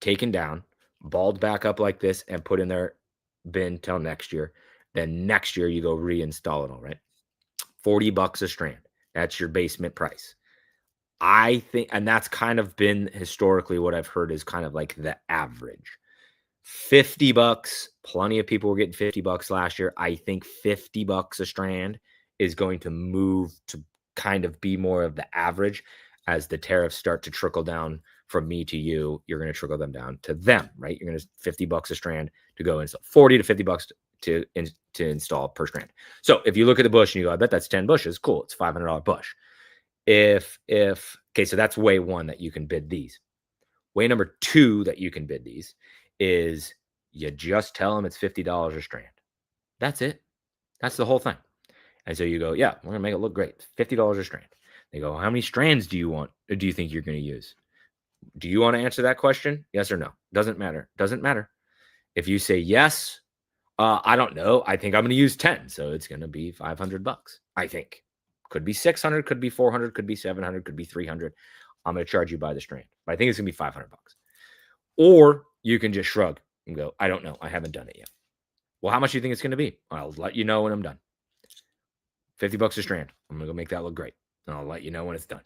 taken down, balled back up like this, and put in their bin till next year. Then next year you go reinstall it all, right? $40 a strand. That's your basement price. I think, and that's kind of been historically what I've heard is kind of like the average. $50, plenty of people were getting $50 last year. I think $50 a strand is going to move to kind of be more of the average as the tariffs start to trickle down from me to you. You're going to trickle them down to them, right? You're going to $50 a strand to go install, $40 to $50 to install per strand. So if you look at the bush and you go, I bet that's 10 bushes. Cool. It's $500 bush. Okay, so that's way one that you can bid these. Way number two that you can bid these is you just tell them it's $50 a strand. That's it. That's the whole thing. And so you go, yeah, we're going to make it look great. $50 a strand. They go, how many strands do you want? Or do you think you're going to use? Do you want to answer that question? Yes or no? Doesn't matter. Doesn't matter. If you say yes, I don't know. I think I'm going to use 10. So it's going to be $500, I think. Could be 600, could be 400, could be 700, could be 300. I'm going to charge you by the strand. But I think it's going to be 500 bucks. Or you can just shrug and go, I don't know. I haven't done it yet. Well, how much do you think it's going to be? I'll let you know when I'm done. 50 bucks a strand. I'm going to go make that look great. And I'll let you know when it's done.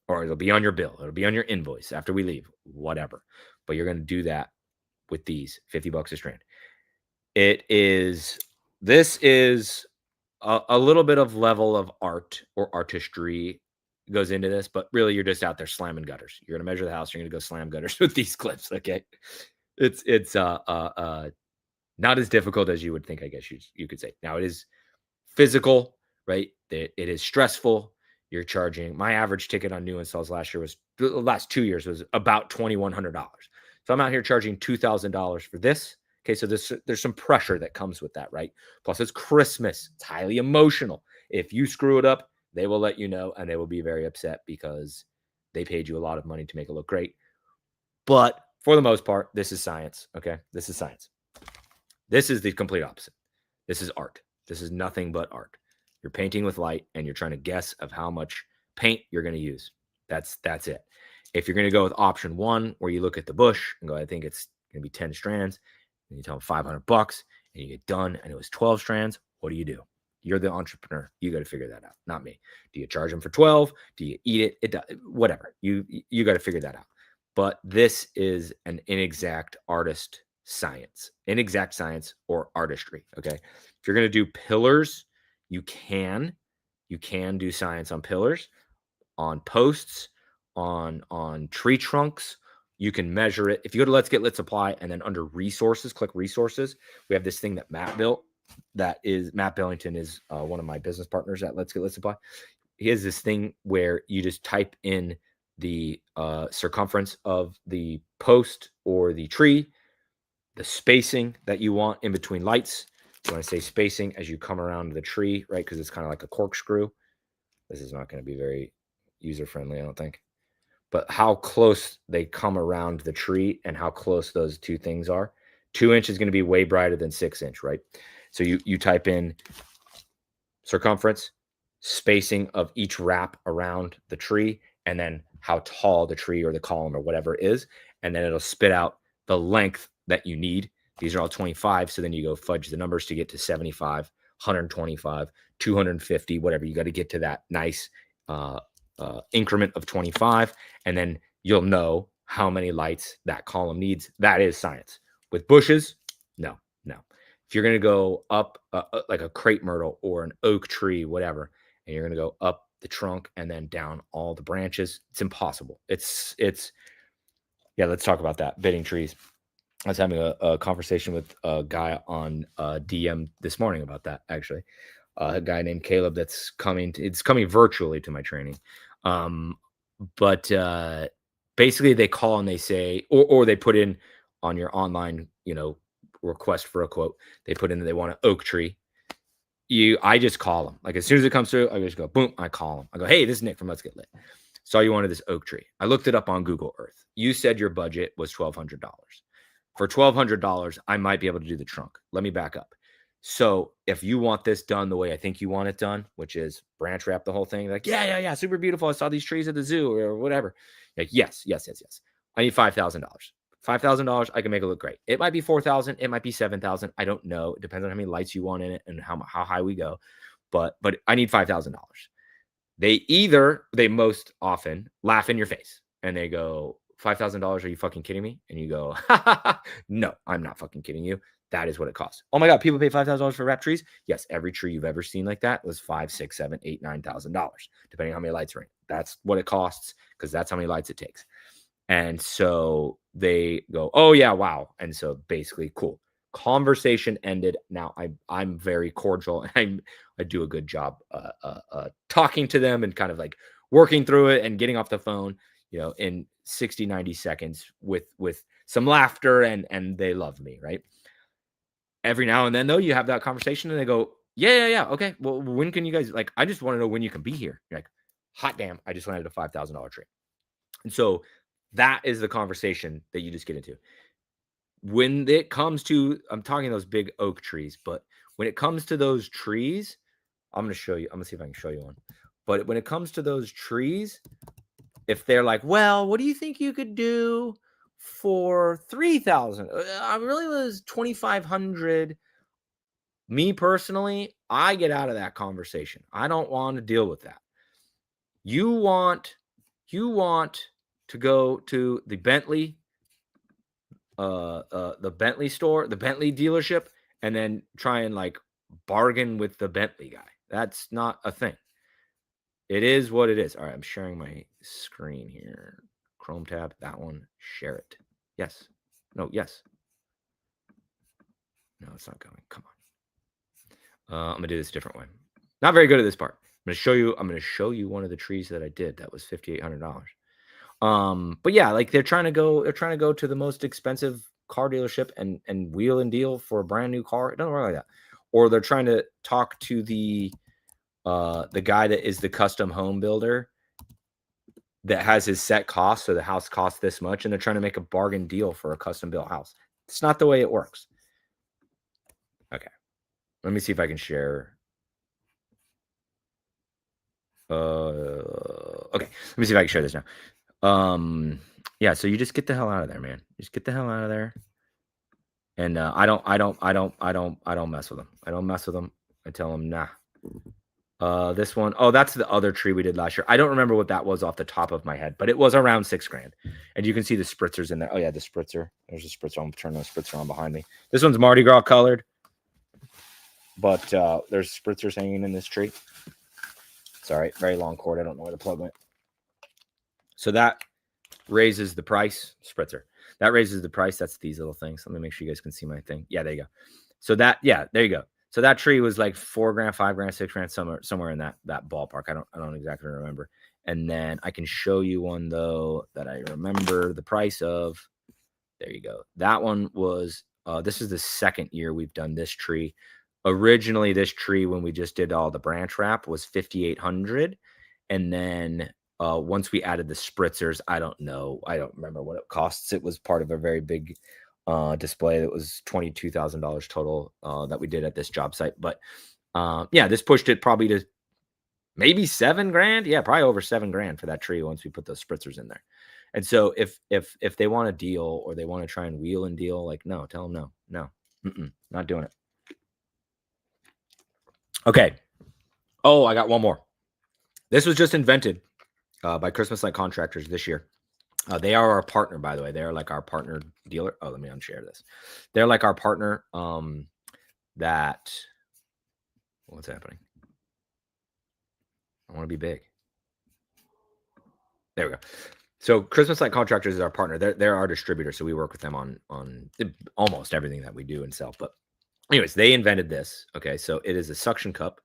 Or it'll be on your bill. It'll be on your invoice after we leave, whatever. But you're going to do that with these 50 bucks a strand. This is a little bit of level of art or artistry goes into this, but really you're just out there slamming gutters. You're going to measure the house. You're going to go slam gutters with these clips. Okay. It's not as difficult as you would think, I guess you could say. Now it is physical, right? It is stressful. You're charging. My average ticket on new installs last 2 years was about $2,100. So I'm out here charging $2,000 for this. Okay, so there's some pressure that comes with that, right? Plus it's Christmas. It's highly emotional. If you screw it up, they will let you know, and they will be very upset because they paid you a lot of money to make it look great. But for the most part, this is science. Okay, this is science. This is the complete opposite. This is art. This is nothing but art. You're painting with light, and you're trying to guess of how much paint you're going to use. That's it. If you're going to go with option one, where you look at the bush and go, I think it's going to be 10 strands, and you tell them 500 bucks, and you get done, and it was 12 strands, what do? You're the entrepreneur. You got to figure that out, not me. Do you charge them for 12? Do you eat it? Whatever. You got to figure that out. But this is an inexact science or artistry. Okay. If you're going to do pillars, you can do science on pillars, on posts, on tree trunks. You can measure it. If you go to Let's Get Lit Supply and then under resources, click resources, we have this thing that Matt built. That is Matt Billington is one of my business partners at Let's Get Lit Supply. He has this thing where you just type in the circumference of the post or the tree, the spacing that you want in between lights. When I say spacing, as you come around the tree, right? Because it's kind of like a corkscrew. This is not going to be very user-friendly, I don't think. But how close they come around the tree and how close those two things are. 2 inch is going to be way brighter than 6 inch, right? So you type in circumference, spacing of each wrap around the tree, and then how tall the tree or the column or whatever is. And then it'll spit out the length that you need. These are all 25. So then you go fudge the numbers to get to 75, 125, 250, whatever. You got to get to that nice increment of 25. And then you'll know how many lights that column needs. That is science. With bushes, no. If you're going to go up like a crepe myrtle or an oak tree, whatever, and you're going to go up the trunk and then down all the branches, it's impossible. It's yeah, let's talk about that. Bidding trees. I was having a conversation with a guy on DM this morning about that, actually. A guy named Caleb that's coming. It's coming virtually to my training. But basically they call and they say, or they put in on your online, request for a quote. They put in that they want an oak tree. I just call them. Like as soon as it comes through, I just go, boom, I call them. I go, hey, this is Nick from Let's Get Lit. Saw you wanted this oak tree. I looked it up on Google Earth. You said your budget was $1,200. For $1,200, I might be able to do the trunk. Let me back up. So if you want this done the way I think you want it done, which is branch wrap the whole thing, like, yeah, super beautiful. I saw these trees at the zoo or whatever. Like, yes. I need $5,000. $5,000, I can make it look great. It might be $4,000. It might be $7,000. I don't know. It depends on how many lights you want in it and how high we go. But I need $5,000. They most often laugh in your face and they go, $5,000? Are you fucking kidding me? And you go, no, I'm not fucking kidding you. That is what it costs. Oh my God, people pay $5,000 for wrapped trees? Yes, every tree you've ever seen like that was $5,000, $6,000, $7,000, $8,000, $9,000, depending on how many lights are in. That's what it costs because that's how many lights it takes. And so they go, oh yeah, wow. And so basically, cool. Conversation ended. Now I'm very cordial and I do a good job talking to them and kind of like working through it and getting off the phone, in 60, 90 seconds with some laughter and they love me, right? Every now and then though, you have that conversation and they go, yeah. Okay. Well, when can you guys, like, I just want to know when you can be here. You're like, hot damn, I just landed a $5,000 tree. And so that is the conversation that you just get into. When it comes to, I'm talking those big oak trees, but when it comes to those trees, I'm going to show you. I'm going to see if I can show you one. But when it comes to those trees, if they're like, well, what do you think you could do for 3,000? I really was 2,500. Me personally, I get out of that conversation. I don't want to deal with that. You want to go to the Bentley store, the Bentley dealership, and then try and like bargain with the Bentley guy. That's not a thing. It is what it is. All right, I'm sharing my screen here. Chrome tab, that one, share it. Yes. No, yes. No, it's not going. Come on. I'm gonna do this a different way. Not very good at this part. I'm gonna show you one of the trees that I did. That was $5,800. But yeah, like they're trying to go to the most expensive car dealership and wheel and deal for a brand new car. It doesn't work like that. Or they're trying to talk to the guy that is the custom home builder that has his set cost, so the house costs this much, and they're trying to make a bargain deal for a custom built house. It's not the way it works. Okay, let me see if I can share. Okay, let me see if I can share this now. Yeah, so you just get the hell out of there, man. Just get the hell out of there. And I don't mess with them. I don't mess with them. I tell them, nah. This one, oh, that's the other tree we did last year. I don't remember what that was off the top of my head, but it was around $6,000. And you can see the spritzers in there. Oh yeah, the spritzer. There's a spritzer. I'm turning the spritzer on behind me. This one's Mardi Gras colored, but there's spritzers hanging in this tree. Sorry, very long cord. I don't know where the plug went. So that raises the price. Spritzer. That raises the price. That's these little things. Let me make sure you guys can see my thing. Yeah, there you go. So that, yeah, there you go. So that tree was like $4,000, $5,000, $6,000, somewhere in that ballpark. I don't exactly remember. And then I can show you one though that I remember the price of. There you go. That one was. This is the second year we've done this tree. Originally, this tree when we just did all the branch wrap was $5,800, and then once we added the spritzers, I don't know. I don't remember what it costs. It was part of a very big display that was $22,000 total that we did at this job site. But yeah, this pushed it probably to maybe $7,000. Yeah, probably over $7,000 for that tree once we put those spritzers in there. And so if they want a deal or they want to try and wheel and deal, like no, tell them no, not doing it. Okay. Oh, I got one more. This was just invented by Christmas Light Contractors this year. They are our partner, by the way. They are like our partner dealer. Oh, let me unshare this. They're like our partner. What's happening? I want to be big. There we go. So Christmas Light Contractors is our partner. They're our distributor, so we work with them on almost everything that we do and sell. But anyways, they invented this. Okay, so it is a suction cup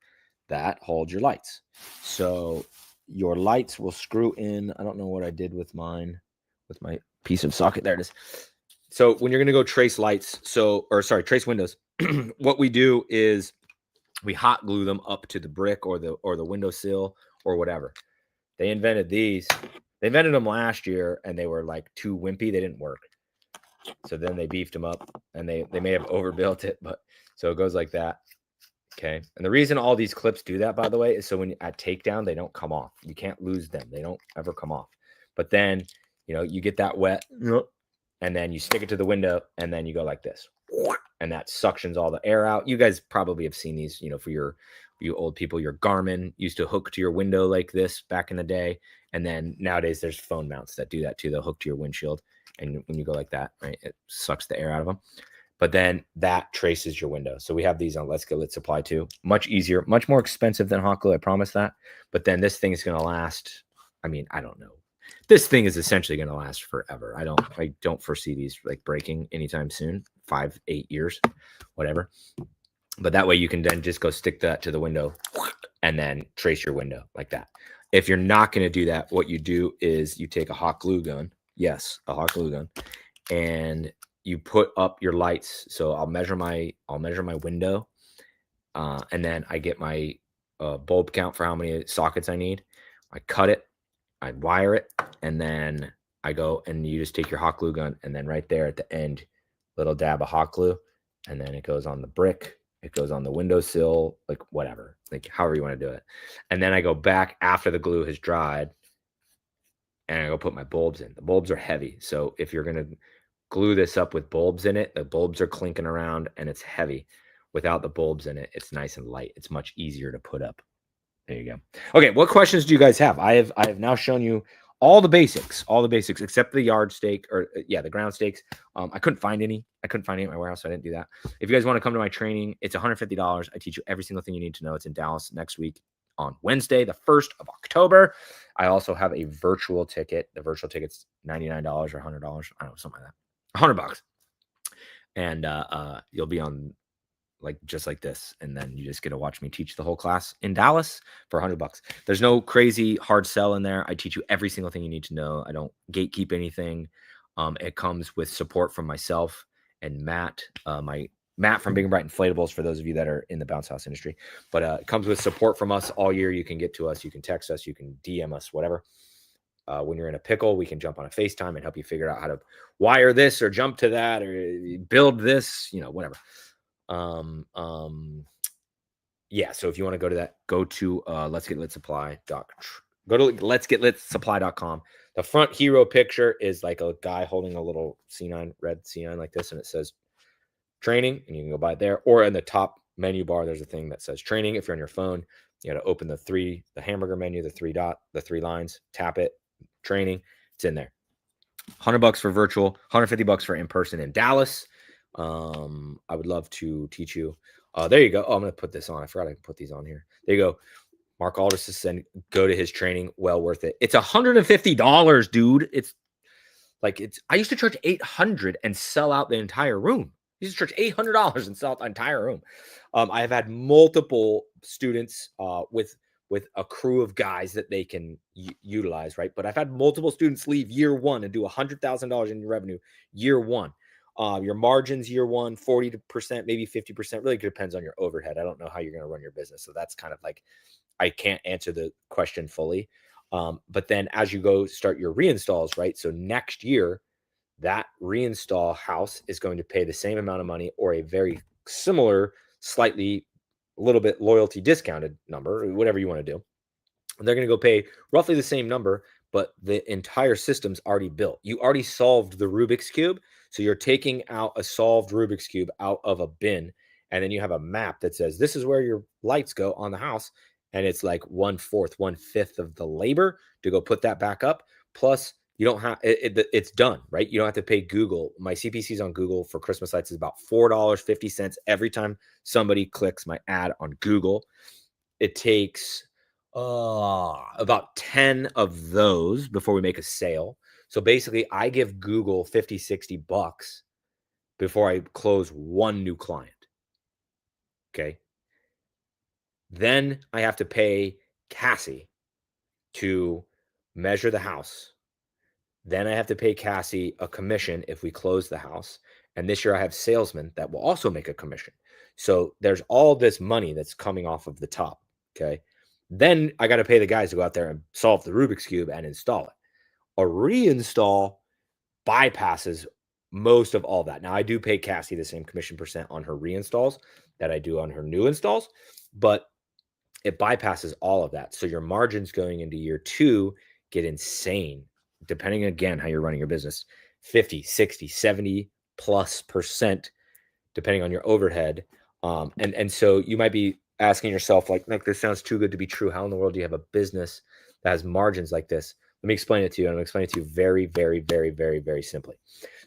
that holds your lights. So your lights will screw in. I don't know what I did with mine, with my piece of socket. There it is. So when you're going to go trace lights, trace windows, what we do is we hot glue them up to the brick or the windowsill or whatever. They invented these. They invented them last year, and they were like too wimpy. They didn't work. So then they beefed them up, and they may have overbuilt it, but so it goes like that. Okay. And the reason all these clips do that, by the way, is so when at takedown, they don't come off. You can't lose them. They don't ever come off. But then, you get that wet, and then you stick it to the window, and then you go like this, and that suctions all the air out. You guys probably have seen these, for you old people. Your Garmin used to hook to your window like this back in the day. And then nowadays there's phone mounts that do that too. They'll hook to your windshield. And when you go like that, right, it sucks the air out of them. But then that traces your window. So we have these on Let's Go Lit Supply too. Much easier, much more expensive than hot glue. I promise that. But then this thing is going to last. I mean, I don't know. This thing is essentially going to last forever. I don't foresee these like breaking anytime soon. 5, 8 years, whatever. But that way you can then just go stick that to the window and then trace your window like that. If you're not going to do that, what you do is you take a hot glue gun. Yes, a hot glue gun. And you put up your lights. So I'll measure my window. And then I get my bulb count for how many sockets I need. I cut it. I wire it. And then I go and you just take your hot glue gun. And then right there at the end, little dab of hot glue. And then it goes on the brick. It goes on the windowsill, like whatever, like however you want to do it. And then I go back after the glue has dried and I go put my bulbs in. The bulbs are heavy. So if you're going to glue this up with bulbs in it, the bulbs are clinking around and it's heavy. Without the bulbs in it, it's nice and light. It's much easier to put up. There you go. Okay, what questions do you guys have? I have now shown you all the basics except the yard stake or the ground stakes. I couldn't find any. I couldn't find any at my warehouse, so I didn't do that. If you guys want to come to my training, it's $150. I teach you every single thing you need to know. It's in Dallas next week on Wednesday, the 1st of October. I also have a virtual ticket. The virtual ticket's $99 or $100. I don't know, something like that. $100. And you'll be on like just like this, and then you just get to watch me teach the whole class in Dallas for $100. There's no crazy hard sell in there. I teach you every single thing you need to know. I don't gatekeep anything. It comes with support from myself and Matt, Matt from Big and Bright Inflatables, for those of you that are in the bounce house industry. But it comes with support from us all year. You can get to us, you can text us, you can DM us, whatever. When you're in a pickle, we can jump on a FaceTime and help you figure out how to wire this or jump to that or build this, whatever. Yeah, so if you want to go to that, go to letsgetlitsupply.com. The front hero picture is like a guy holding a little C9, red C9 like this, and it says training, and you can go by it there. Or in the top menu bar, there's a thing that says training. If you're on your phone, you got to open the hamburger menu, the three lines, tap it, training, it's in there. $100 for virtual, $150 for in-person in Dallas. I would love to teach you. There you go. Oh, I'm going to put this on. I forgot I can put these on here. There you go. Mark Aldous said, go to his training. Well worth it. It's $150, dude. I used to charge $800 and sell out the entire room. I used to charge $800 and sell out the entire room. I have had multiple students with a crew of guys that they can utilize, right? But I've had multiple students leave year one and do $100,000 in revenue year one. Your margins year one, 40%, maybe 50%, really depends on your overhead. I don't know how you're going to run your business. So that's kind of like, I can't answer the question fully. But then as you go start your reinstalls, right? So next year, that reinstall house is going to pay the same amount of money or a very similar, slightly, a little bit loyalty discounted number, or whatever you want to do. They're going to go pay roughly the same number, but the entire system's already built. You already solved the Rubik's Cube. So you're taking out a solved Rubik's Cube out of a bin, and then you have a map that says, this is where your lights go on the house. And it's like 1/4, 1/5 of the labor to go put that back up. Plus, you don't have it's done, right? You don't have to pay Google. My CPCs on Google for Christmas lights is about $4.50 every time somebody clicks my ad on Google. It takes about 10 of those before we make a sale. So basically, I give Google $50-$60 before I close one new client. Okay. Then I have to pay Cassie to measure the house. Then I have to pay Cassie a commission if we close the house. And this year I have salesmen that will also make a commission. So there's all this money that's coming off of the top. Okay. Then I got to pay the guys to go out there and solve the Rubik's Cube and install it. A reinstall bypasses most of all that. Now, I do pay Cassie the same commission percent on her reinstalls that I do on her new installs, but it bypasses all of that. So your margins going into year two get insane, depending again how you're running your business, 50, 60, 70 plus percent, depending on your overhead. And so you might be asking yourself, like, this sounds too good to be true. How in the world do you have a business that has margins like this? Let me explain it to you. I'm going to explain it to you very, very, very, very, very simply.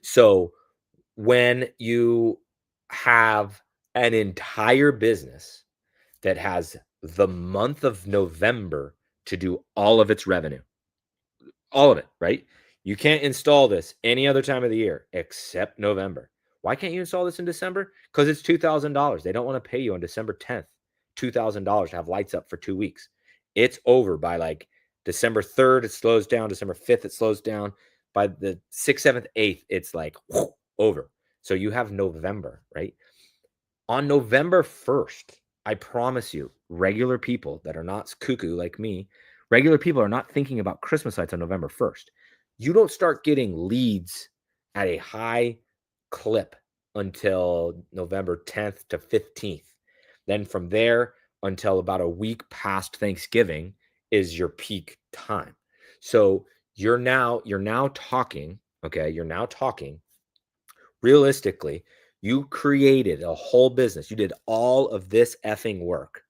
So when you have an entire business that has the month of November to do all of its revenue, all of it, right? You can't install this any other time of the year except November. Why can't you install this in December? Because it's $2,000. They don't want to pay you on December 10th, $2,000 to have lights up for 2 weeks. It's over by like December 3rd, it slows down. December 5th, it slows down. By the 6th, 7th, 8th, it's like over. So you have November, right? On November 1st, I promise you, regular people that are not cuckoo like me, regular people are not thinking about Christmas lights on November 1st. You don't start getting leads at a high clip until November 10th to 15th. Then from there until about a week past Thanksgiving is your peak time. So you're now talking, okay? You're now talking realistically. You created a whole business. You did all of this effing work,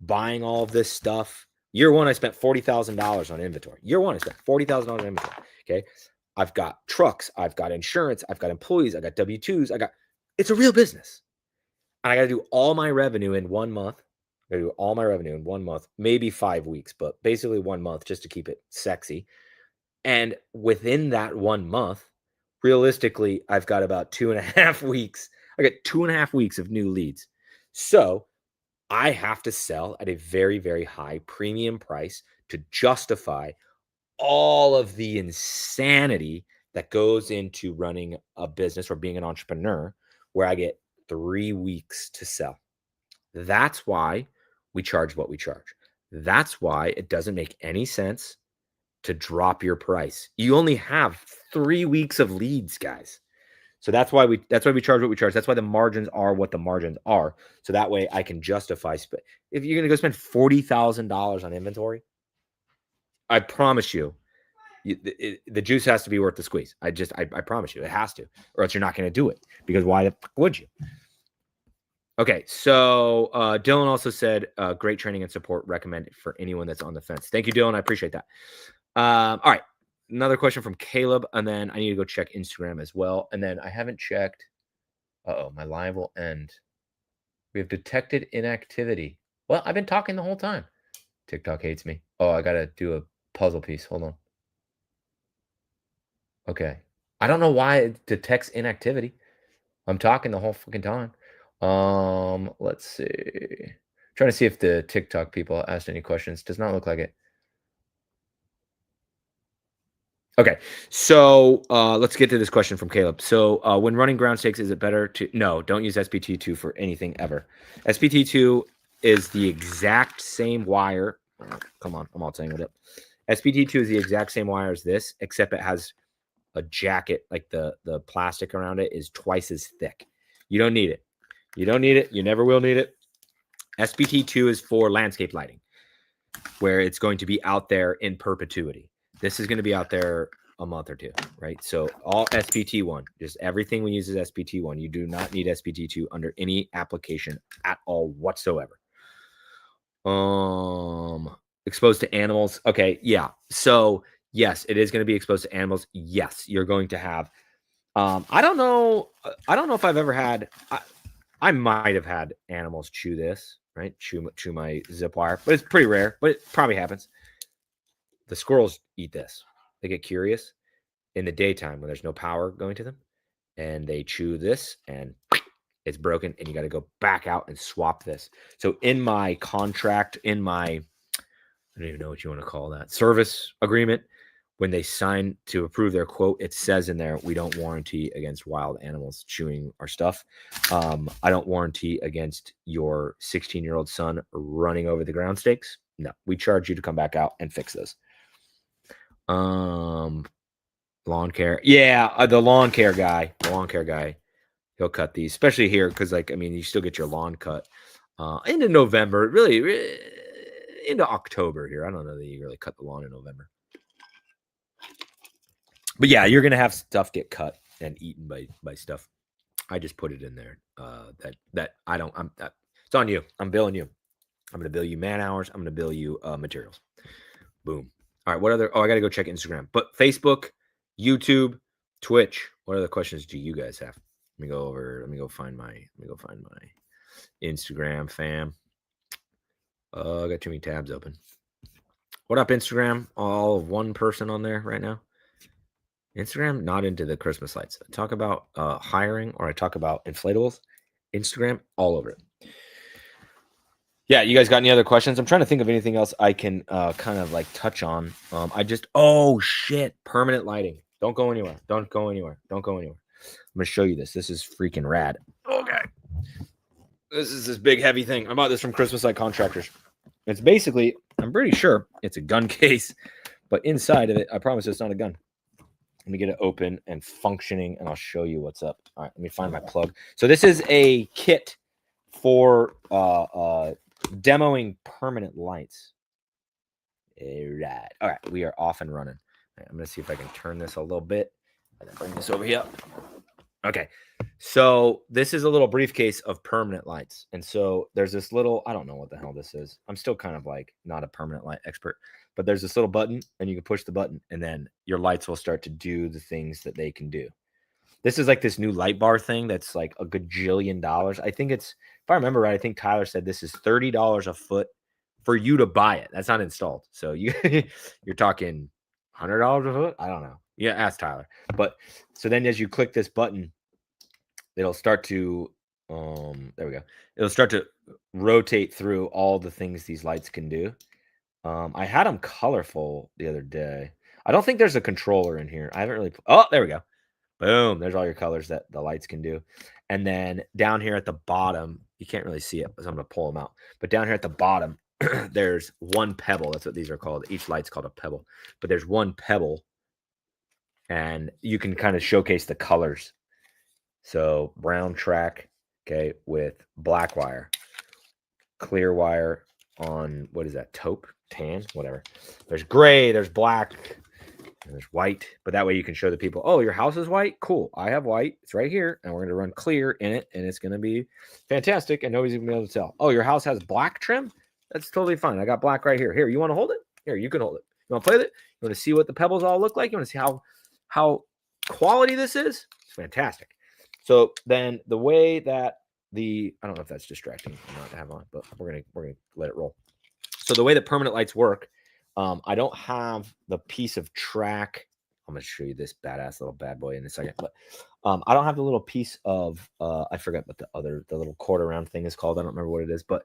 buying all of this stuff. Year one, I spent $40,000 on inventory. Year one, I spent $40,000 on inventory. Okay. I've got trucks. I've got insurance. I've got employees. I got W-2s. It's a real business. And I got to do all my revenue in 1 month. I got to do all my revenue in 1 month, maybe 5 weeks, but basically 1 month just to keep it sexy. And within that 1 month, realistically, I've got about 2.5 weeks. I got 2.5 weeks of new leads. So I have to sell at a very, very high premium price to justify all of the insanity that goes into running a business or being an entrepreneur, where I get 3 weeks to sell. That's why we charge what we charge. That's why it doesn't make any sense to drop your price. You only have 3 weeks of leads, guys. So that's why we charge what we charge. That's why the margins are what the margins are. So that way I can justify. If you're going to go spend $40,000 on inventory, I promise you, the juice has to be worth the squeeze. I promise you, it has to, or else you're not going to do it, because why the fuck would you? Okay, so Dylan also said, great training and support recommended for anyone that's on the fence. Thank you, Dylan. I appreciate that. All right. Another question from Caleb, and then I need to go check Instagram as well. And then I haven't checked. My live will end. We have detected inactivity. Well, I've been talking the whole time. TikTok hates me. Oh, I got to do a puzzle piece. Hold on. Okay. I don't know why it detects inactivity. I'm talking the whole fucking time. Let's see. Trying to see if the TikTok people asked any questions. Does not look like it. Okay, so let's get to this question from Caleb. So when running ground stakes, is it better to... No, don't use SPT2 for anything ever. SPT2 is the exact same wire. Oh, come on, I'm all tangled up. SPT2 is the exact same wire as this, except it has a jacket, like the plastic around it is twice as thick. You don't need it. You don't need it. You never will need it. SPT2 is for landscape lighting, where it's going to be out there in perpetuity. This is going to be out there a month or two, right? So all SPT1, just everything we use is SPT1. You do not need SPT2 under any application at all whatsoever. Exposed to animals. Okay, yeah. So yes, it is going to be exposed to animals. Yes, you're going to have. I don't know if I've ever had. I might have had animals chew this, right? Chew my zip wire, but it's pretty rare. But it probably happens. The squirrels eat this. They get curious in the daytime when there's no power going to them, and they chew this, and it's broken, and you got to go back out and swap this. So in my contract, I don't even know what you want to call that, service agreement, when they sign to approve their quote, it says in there, we don't warranty against wild animals chewing our stuff. I don't warranty against your 16-year-old son running over the ground stakes. No, we charge you to come back out and fix those. Lawn care. Yeah, the lawn care guy. He'll cut these, especially here, because you still get your lawn cut into November, really into October here. I don't know that you really cut the lawn in November. But yeah, you're gonna have stuff get cut and eaten by stuff. I just put it in there. That I don't. It's on you. I'm billing you. I'm gonna bill you man hours. I'm gonna bill you materials. Boom. All right. What other? Oh, I gotta go check Instagram. But Facebook, YouTube, Twitch. What other questions do you guys have? Let me go find my Instagram, fam. I got too many tabs open. What up, Instagram? All of one person on there right now. Instagram, not into the Christmas lights. I talk about hiring, or I talk about inflatables. Instagram, all over it. Yeah, you guys got any other questions? I'm trying to think of anything else I can kind of like touch on. Oh shit, permanent lighting. Don't go anywhere. I'm going to show you this. This is freaking rad. Okay. This is this big heavy thing. I bought this from Christmas Light Contractors. It's basically, I'm pretty sure it's a gun case, but inside of it, I promise it's not a gun. Let me get it open and functioning, and I'll show you what's up. All right, let me find my plug. So this is a kit for demoing permanent lights. All right, we are off and running. Right, I'm gonna see if I can turn this a little bit and then bring this over here. Okay, so this is a little briefcase of permanent lights, and so there's this little, I don't know what the hell this is. I'm still kind of like not a permanent light expert, but there's this little button, and you can push the button, and then your lights will start to do the things that they can do. This is like this new light bar thing that's like a gajillion dollars. I think it's, if I remember right, I think Tyler said this is $30 a foot for you to buy it. That's not installed. So you're talking $100 a foot. I don't know. Yeah, ask Tyler. But so then as you click this button, it'll start to there we go. It'll start to rotate through all the things these lights can do. I had them colorful the other day. I don't think there's a controller in here. I haven't really. Oh, there we go. Boom. There's all your colors that the lights can do. And then down here at the bottom, you can't really see it, so I'm going to pull them out. But down here at the bottom, there's one pebble. That's what these are called. Each light's called a pebble. But there's one pebble, and you can kind of showcase the colors. So brown track, okay, with black wire, clear wire on, what is that, taupe, tan, whatever. There's gray, there's black, there's white, but that way you can show the people, oh, your house is white? Cool. I have white. It's right here, and we're going to run clear in it, and it's going to be fantastic, and nobody's going to be able to tell. Oh, your house has black trim? That's totally fine. I got black right here. Here, you want to hold it? Here, you can hold it. You want to play with it? You want to see what the pebbles all look like? You want to see how quality this is? It's fantastic. So then the way that I don't know if that's distracting or not to have on, but we're gonna let it roll. So the way that permanent lights work, I don't have the piece of track. I'm gonna show you this badass little bad boy in a second, but I don't have the little piece of I forgot what the little quarter round thing is called. I don't remember what it is, but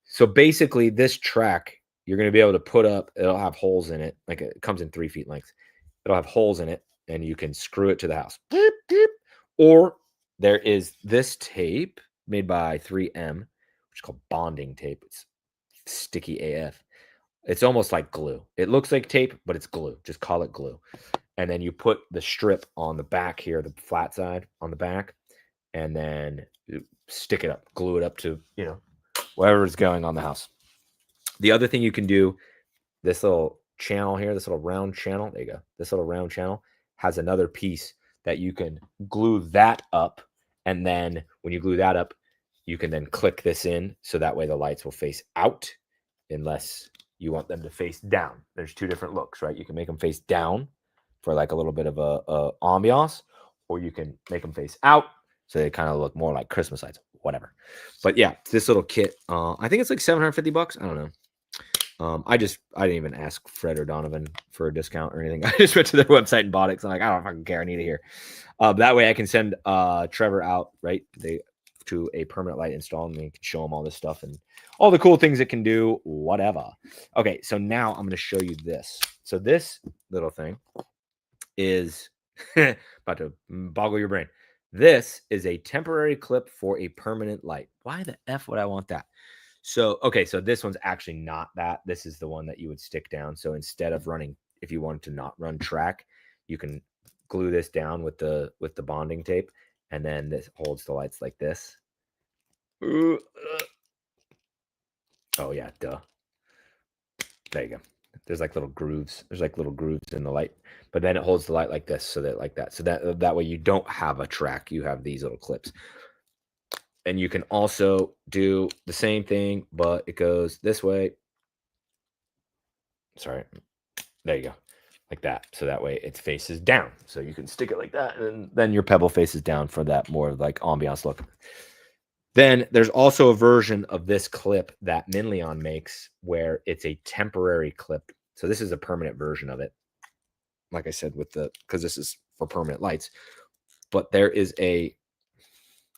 so basically this track you're gonna be able to put up. It'll have holes in it, like it comes in 3 feet length. It'll have holes in it, and you can screw it to the house. Beep, beep. Or there is this tape made by 3M, which is called bonding tape. It's sticky AF. It's almost like glue. It looks like tape, but it's glue. Just call it glue. And then you put the strip on the back here, the flat side on the back, and then stick it up, glue it up to, wherever is going on the house. The other thing you can do, this little channel here, this little round channel, there you go. This little round channel has another piece that you can glue that up. And then when you glue that up, you can then click this in. So that way the lights will face out unless you want them to face down. There's 2 different looks, right? You can make them face down for like a little bit of a ambiance, or you can make them face out so they kind of look more like Christmas lights, whatever. But yeah, this little kit, I think it's like $750. I don't know. I didn't even ask Fred or Donovan for a discount or anything. I just went to their website and bought it. So I'm like, I don't fucking care. I need it here. That way I can send Trevor out, right, to a permanent light install, and they can show him all this stuff and all the cool things it can do, whatever. Okay, so now I'm going to show you this. So this little thing is about to boggle your brain. This is a temporary clip for a permanent light. Why the F would I want that? So, okay, so this one's actually not that. This is the one that you would stick down. So instead of running, if you wanted to not run track, you can glue this down with the bonding tape, and then this holds the lights like this. Oh yeah, duh. There you go. There's like little grooves. There's like little grooves in the light, but then it holds the light like this, so that like that. So that way you don't have a track. You have these little clips. And you can also do the same thing, but it goes this way. Sorry. There you go. Like that. So that way it faces down. So you can stick it like that, and then your pebble faces down for that more like ambiance look. Then there's also a version of this clip that Minleon makes where it's a temporary clip. So this is a permanent version of it. Like I said, because this is for permanent lights. But there is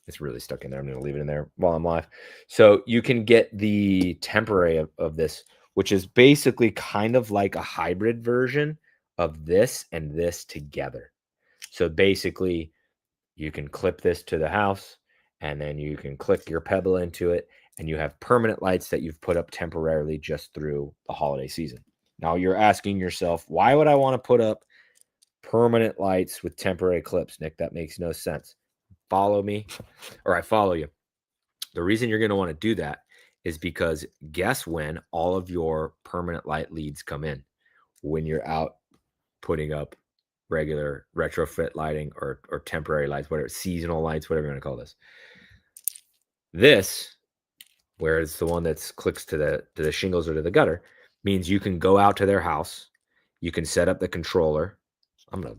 it's really stuck in there. I'm going to leave it in there while I'm live. So you can get the temporary of this, which is basically kind of like a hybrid version of this and this together. So basically you can clip this to the house, and then you can click your pebble into it, and you have permanent lights that you've put up temporarily just through the holiday season. Now you're asking yourself, why would I want to put up permanent lights with temporary clips, Nick? That makes no sense. Follow me, or I follow you. The reason you're going to want to do that is because guess when all of your permanent light leads come in? When you're out putting up regular retrofit lighting or temporary lights, whatever, seasonal lights, whatever you want to call this. This, where it's the one that's clicks to the shingles or to the gutter, means you can go out to their house. You can set up the controller. I'm gonna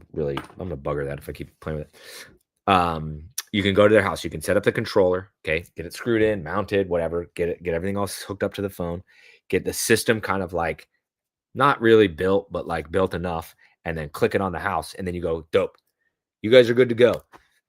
bugger that if I keep playing with it. You can go to their house. You can set up the controller. Okay, get it screwed in, mounted, whatever. Get everything else hooked up to the phone. Get the system kind of like not really built, but like built enough, and then click it on the house, and then you go, dope. You guys are good to go.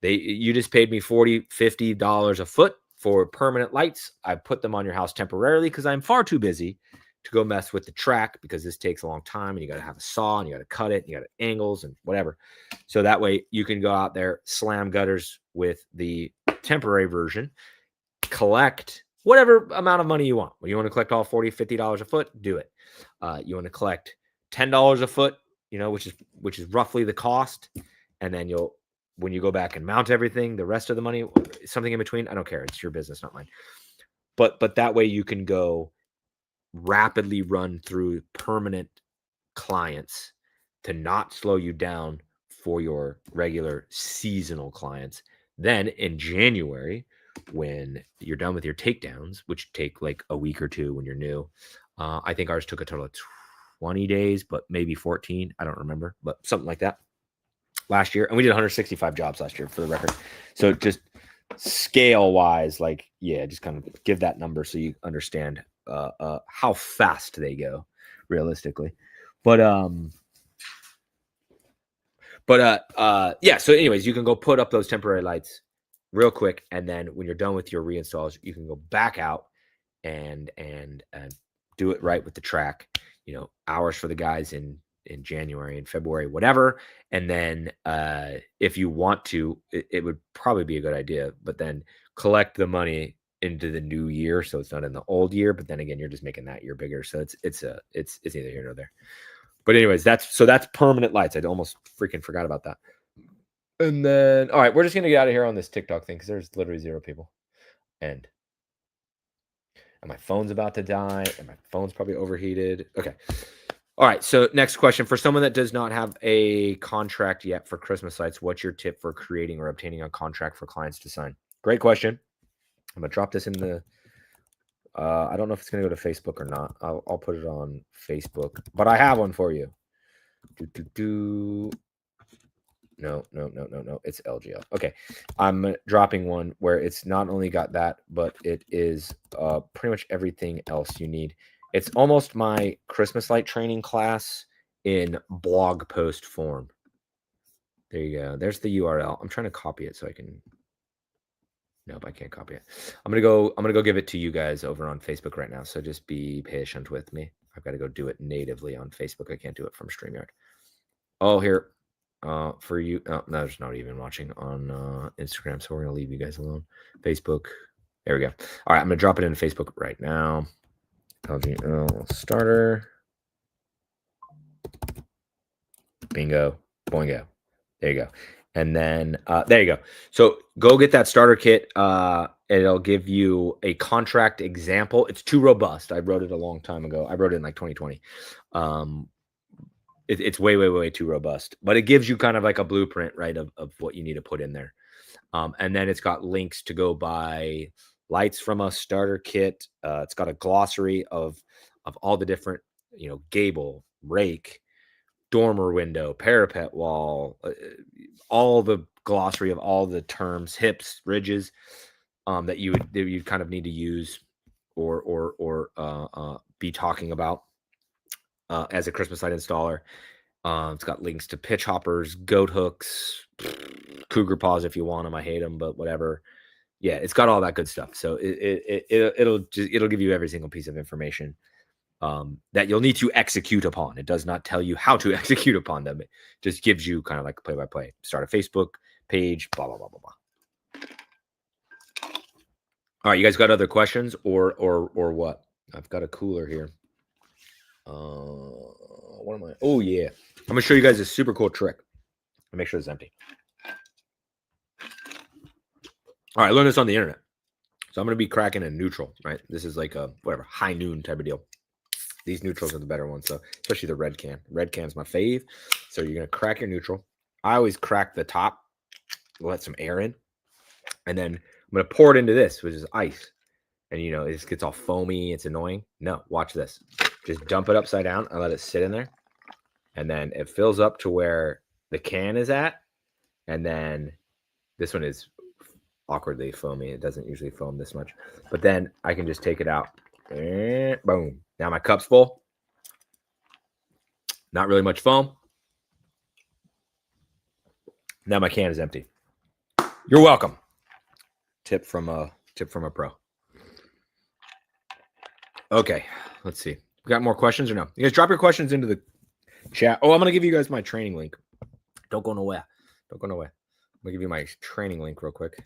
You just paid me $40, $50 a foot for permanent lights. I put them on your house temporarily because I'm far too busy to go mess with the track, because this takes a long time and you got to have a saw and you got to cut it and you got to angles and whatever. So that way you can go out there, slam gutters with the temporary version, collect whatever amount of money you want. When you want to collect all $40, $50 a foot, do it. You want to collect $10 a foot, which is roughly the cost. And then when you go back and mount everything, the rest of the money, something in between, I don't care. It's your business, not mine. But that way you can go rapidly run through permanent clients to not slow you down for your regular seasonal clients. Then in January, when you're done with your takedowns, which take like a week or two when you're new, I think ours took a total of 20 days, but maybe 14. I don't remember, but something like that last year. And we did 165 jobs last year, for the record. So just scale wise, just kind of give that number so you understand how fast they go realistically. But so anyways, you can go put up those temporary lights real quick, and then when you're done with your reinstalls, you can go back out and do it right with the track. Hours for the guys in January and February, whatever. And then if you want to, it would probably be a good idea, but then collect the money into the new year, so it's not in the old year. But then again, you're just making that year bigger, so it's neither here nor there. But anyways, that's permanent lights. I almost freaking forgot about that. And then, all right, we're just gonna get out of here on this TikTok thing because there's literally 0 people, and my phone's about to die, and my phone's probably overheated. Okay. All right. So next question: for someone that does not have a contract yet for Christmas lights, what's your tip for creating or obtaining a contract for clients to sign? Great question. I'm gonna drop this in the. I don't know if it's gonna go to Facebook or not. I'll put it on Facebook, but I have one for you. No. It's LGL. Okay. I'm dropping one where it's not only got that, but it is pretty much everything else you need. It's almost my Christmas light training class in blog post form. There you go. There's the URL. I'm trying to copy it so I can. Nope, I can't copy it. I'm gonna go give it to you guys over on Facebook right now. So just be patient with me. I've got to go do it natively on Facebook. I can't do it from StreamYard. Oh, here. For you, no, there's not even watching on Instagram, so we're gonna leave you guys alone. Facebook, there we go. All right, I'm gonna drop it into Facebook right now. LGL starter, bingo, boingo. There you go. And then there you go. So go get that starter kit. It'll give you a contract example. It's too robust. I wrote it a long time ago. I wrote it in like 2020. It's way too robust, but it gives you kind of like a blueprint, right, of what you need to put in there. And then it's got links to go buy lights from a starter kit. It's got a glossary of all the different, gable, rake, dormer window, parapet wall, all the glossary of all the terms, hips, ridges, that you'd kind of need to use or be talking about as a Christmas light installer. It's got links to pitch hoppers, goat hooks, cougar paws if you want them. I hate them, but whatever. Yeah, it's got all that good stuff. So it'll give you every single piece of information that you'll need to execute upon. It does not tell you how to execute upon them. It just gives you kind of like play-by-play. Start a Facebook page, blah, blah, blah, blah, blah. All right, you guys got other questions or what? I've got a cooler here. What am I? Oh, yeah. I'm going to show you guys a super cool trick. Make sure it's empty. All right, I learned this on the internet. So I'm going to be cracking a neutral, right? This is like a whatever high noon type of deal. These neutrals are the better ones, so especially the red can. Red can's my fave. So you're going to crack your neutral. I always crack the top, let some air in, and then I'm going to pour it into this, which is ice. And you know, it just gets all foamy. It's annoying. No, watch this. Just dump it upside down and let it sit in there. And then it fills up to where the can is at. And then this one is awkwardly foamy. It doesn't usually foam this much. But then I can just take it out. And boom. Now my cup's full. Not really much foam. Now my can is empty. You're welcome. Tip from a pro. Okay, let's see. We got more questions or no? You guys drop your questions into the chat. Oh, I'm gonna give you guys my training link. Don't go nowhere. Don't go nowhere. I'm gonna give you my training link real quick.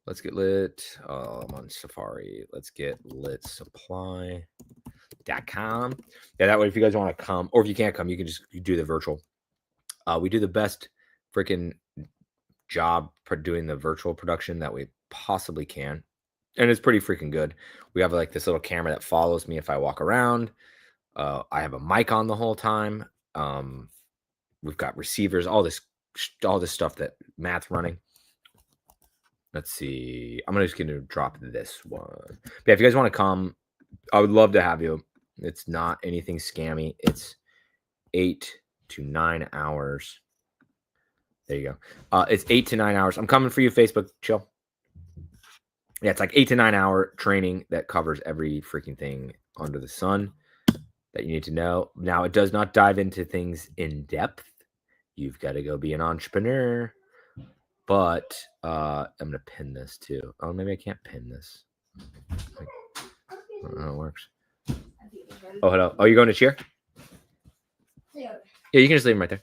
Let's get lit. I'm on Safari. Let's get lit supply.com. Yeah, that way if you guys want to come, or if you can't come, you can just do the virtual. We do the best freaking job for doing the virtual production that we possibly can. And it's pretty freaking good. We have like this little camera that follows me if I walk around. I have a mic on the whole time. We've got receivers, all this stuff that Matt's running. Let's see. I'm just going to drop this one. But yeah, if you guys want to come, I would love to have you. It's not anything scammy. It's 8 to 9 hours. There you go. It's 8 to 9 hours. I'm coming for you, Facebook. Chill. Yeah, it's like 8 to 9 hour training that covers every freaking thing under the sun that you need to know. Now, it does not dive into things in depth. You've got to go be an entrepreneur. But I'm going to pin this too. Oh, maybe I can't pin this. I don't know how it works. Oh, hello. Oh, you're going to cheer? Yeah, you can just leave him right there.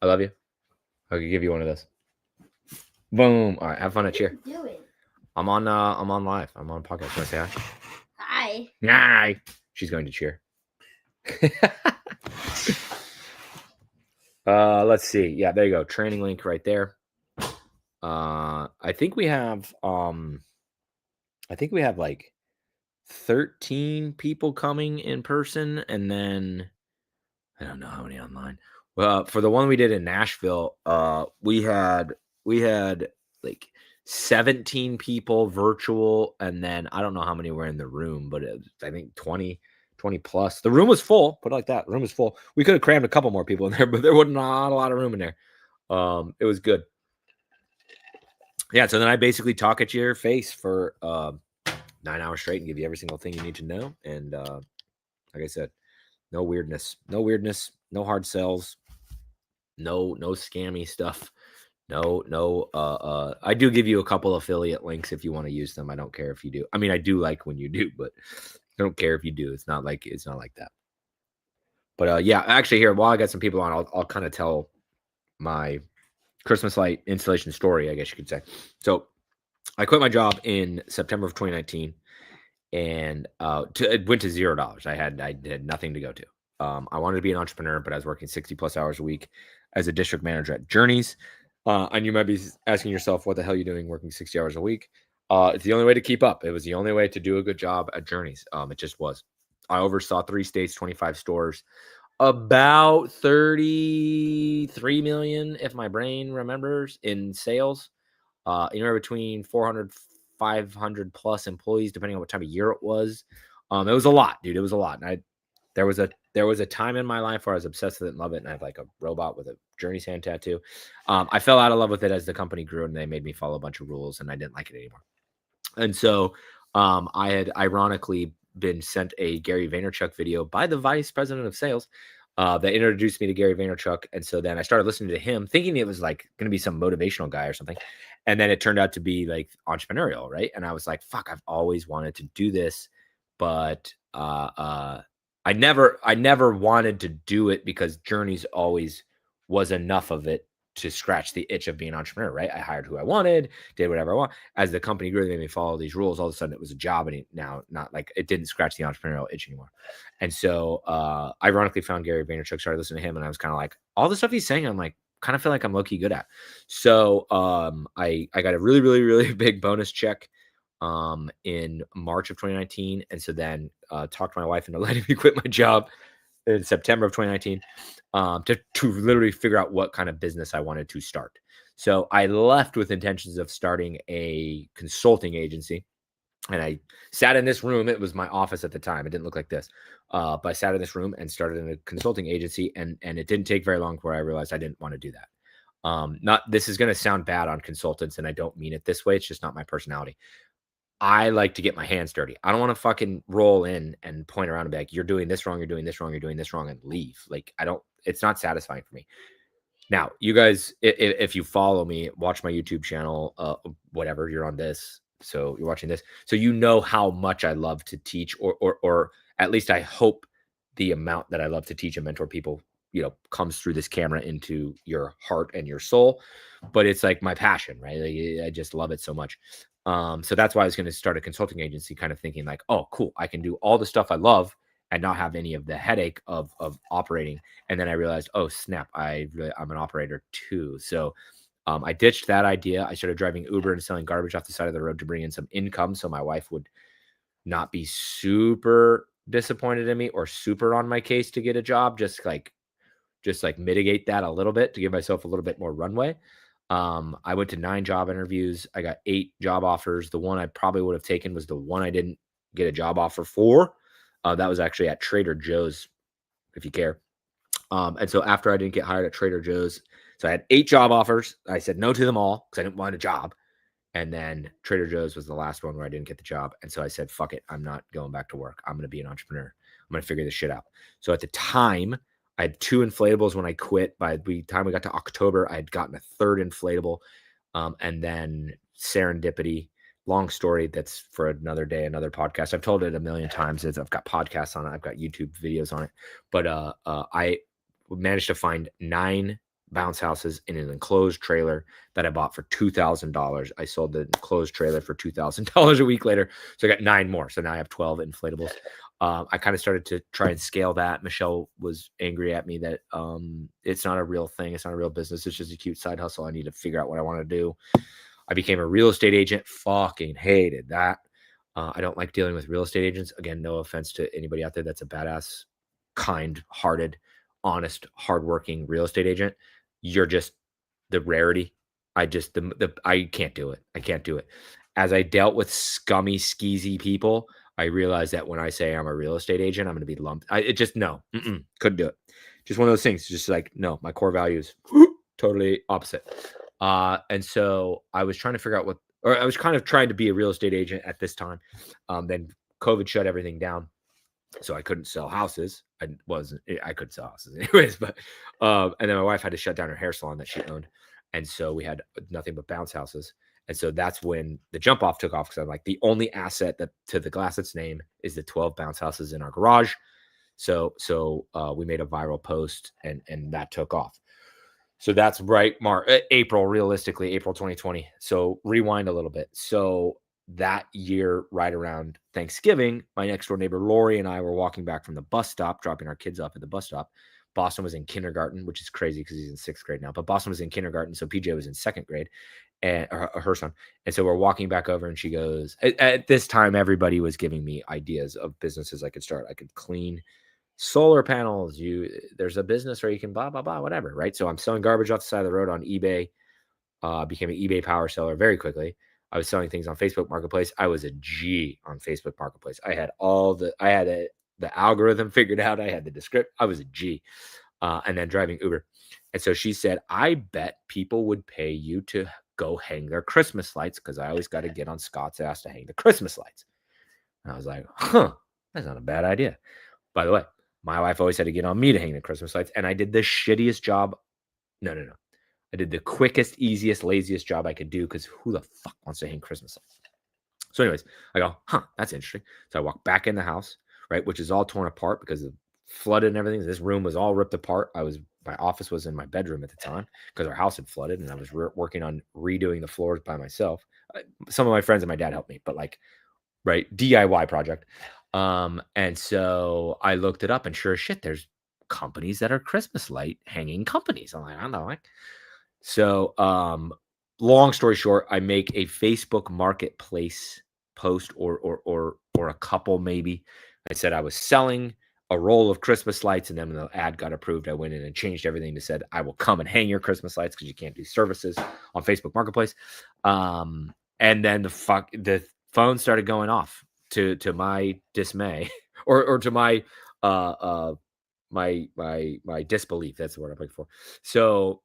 I love you. I can give you one of those. Boom. All right, have fun at cheer. Do it. I'm on live. I'm on podcast. Can I say hi? Hi. Hi. She's going to cheer. Let's see. Yeah, there you go. Training link right there. I think we have like 13 people coming in person, and then I don't know how many online. Well, for the one we did in Nashville, we had like 17 people virtual, and then I don't know how many were in the room, but it was, I think 20 plus. The room was full, put it like that. The room was full. We could have crammed a couple more people in there, but there was not a lot of room in there. It was good. Yeah, so then I basically talk at your face for 9 hours straight and give you every single thing you need to know. And like I said, no weirdness, no hard sells, no scammy stuff. No. I do give you a couple affiliate links if you want to use them. I don't care if you do. I mean, I do like when you do, but I don't care if you do. It's not like that. But yeah, actually here, while I got some people on, I'll kind of tell my Christmas light installation story, I guess you could say. So I quit my job in September of 2019 and it went to $0. I had nothing to go to. I wanted to be an entrepreneur, but I was working 60 plus hours a week as a district manager at Journeys. And you might be asking yourself, what the hell are you doing working 60 hours a week? It's the only way to keep up. It was the only way to do a good job at Journeys. It just was. I oversaw 3 states, 25 stores, about 33 million, if my brain remembers, in sales. Anywhere between 400, 500 plus employees, depending on what time of year it was. It was a lot, dude. It was a lot. And there was a time in my life where I was obsessed with it and love it. And I had like a robot with a Journeys hand tattoo. I fell out of love with it as the company grew and they made me follow a bunch of rules and I didn't like it anymore. And so I had ironically been sent a Gary Vaynerchuk video by the vice president of sales that introduced me to Gary Vaynerchuk. And so then I started listening to him thinking it was like going to be some motivational guy or something. And then it turned out to be like entrepreneurial. Right. And I was like, fuck, I've always wanted to do this, but I never wanted to do it because Journeys always was enough of it to scratch the itch of being an entrepreneur, right? I hired who I wanted, did whatever I want. As the company grew, they made me follow these rules. All of a sudden it was a job and now not like it didn't scratch the entrepreneurial itch anymore. And so ironically found Gary Vaynerchuk, started listening to him and I was kind of like, all the stuff he's saying, I'm like, kind of feel like I'm low-key good at. So I got a really, really, really big bonus check in March of 2019. And so then talked to my wife into letting me quit my job in September of 2019 to literally figure out what kind of business I wanted to start. So I left with intentions of starting a consulting agency. And I sat in this room. It was my office at the time. It didn't look like this. But I sat in this room and started in a consulting agency. And it didn't take very long before I realized I didn't want to do that. This is going to sound bad on consultants, and I don't mean it this way. It's just not my personality. I like to get my hands dirty. I don't want to fucking roll in and point around and be like, you're doing this wrong, you're doing this wrong, you're doing this wrong, and leave. Like, it's not satisfying for me. Now, you guys, if you follow me, watch my YouTube channel, whatever, you're on this. So you're watching this. So you know how much I love to teach, or at least I hope the amount that I love to teach and mentor people, comes through this camera into your heart and your soul. But it's like my passion, right? Like, I just love it so much. So that's why I was going to start a consulting agency, kind of thinking like, oh, cool, I can do all the stuff I love and not have any of the headache of operating. And then I realized, oh snap, I'm an operator too. So I ditched that idea. I started driving Uber and selling garbage off the side of the road to bring in some income, so my wife would not be super disappointed in me or super on my case to get a job. Just like mitigate that a little bit to give myself a little bit more runway. I went to 9 job interviews. I got 8 job offers. The one I probably would have taken was the one I didn't get a job offer for. That was actually at Trader Joe's, if you care. And so after I didn't get hired at Trader Joe's, so I had 8 job offers. I said no to them all because I didn't want a job. And then Trader Joe's was the last one where I didn't get the job. And so I said, fuck it. I'm not going back to work. I'm going to be an entrepreneur. I'm going to figure this shit out. So at the time, I had 2 inflatables when I quit. By the time we got to October, I had gotten a 3rd inflatable. And then serendipity, long story. That's for another day, another podcast. I've told it a million times. I've got podcasts on it. I've got YouTube videos on it. But I managed to find 9 bounce houses in an enclosed trailer that I bought for $2,000. I sold the enclosed trailer for $2,000 a week later. So I got 9 more. So now I have 12 inflatables. I kind of started to try and scale that. Michelle was angry at me that it's not a real thing. It's not a real business. It's just a cute side hustle. I need to figure out what I want to do. I became a real estate agent. Fucking hated that. I don't like dealing with real estate agents. Again, no offense to anybody out there that's a badass, kind-hearted, honest, hardworking real estate agent. You're just the rarity. I can't do it. I can't do it. As I dealt with scummy, skeezy people, I realized that when I say I'm a real estate agent, I'm going to be lumped. Couldn't do it. Just one of those things. Just like, no, my core values, totally opposite. And so I was trying to figure out I was kind of trying to be a real estate agent at this time. Then COVID shut everything down. So I couldn't sell houses. I could sell houses anyways, but, and then my wife had to shut down her hair salon that she owned. And so we had nothing but bounce houses. And so that's when the jump off took off. Cause I'm like, the only asset that to the Glassett's name is the 12 bounce houses in our garage. So we made a viral post and that took off. So that's right. April 2020. So rewind a little bit. So that year, right around Thanksgiving, my next door neighbor, Lori, and I were walking back from the bus stop, dropping our kids off at the bus stop. Boston was in kindergarten, which is crazy because he's in 6th grade now, but Boston was in kindergarten. So PJ was in 2nd grade and her son. And so we're walking back over and she goes, at this time, everybody was giving me ideas of businesses I could start. I could clean solar panels. There's a business where you can blah, blah, blah, whatever. Right. So I'm selling garbage off the side of the road on eBay, became an eBay power seller very quickly. I was selling things on Facebook Marketplace. I was a G on Facebook Marketplace. I had the algorithm figured out. I had the description. I was a G. And then driving Uber. And so she said, I bet people would pay you to go hang their Christmas lights because I always got to get on Scott's ass to hang the Christmas lights. And I was like, that's not a bad idea. By the way, my wife always had to get on me to hang the Christmas lights. And I did the shittiest job. No. I did the quickest, easiest, laziest job I could do because who the fuck wants to hang Christmas lights? So anyways, I go, that's interesting. So I walk back in the house, right, which is all torn apart because of flooded and everything. This room was all ripped apart. My office was in my bedroom at the time because our house had flooded and I was working on redoing the floors by myself. Some of my friends and my dad helped me, but right, DIY project. And so I looked it up and sure as shit, there's companies that are Christmas light hanging companies. I'm like, I don't know. So, long story short, I make a Facebook marketplace post or a couple maybe. I said I was selling a roll of Christmas lights, and then when the ad got approved, I went in and changed everything to said I will come and hang your Christmas lights because you can't do services on Facebook Marketplace. And then the phone started going off to my dismay or to my my disbelief. That's the word I'm looking for. So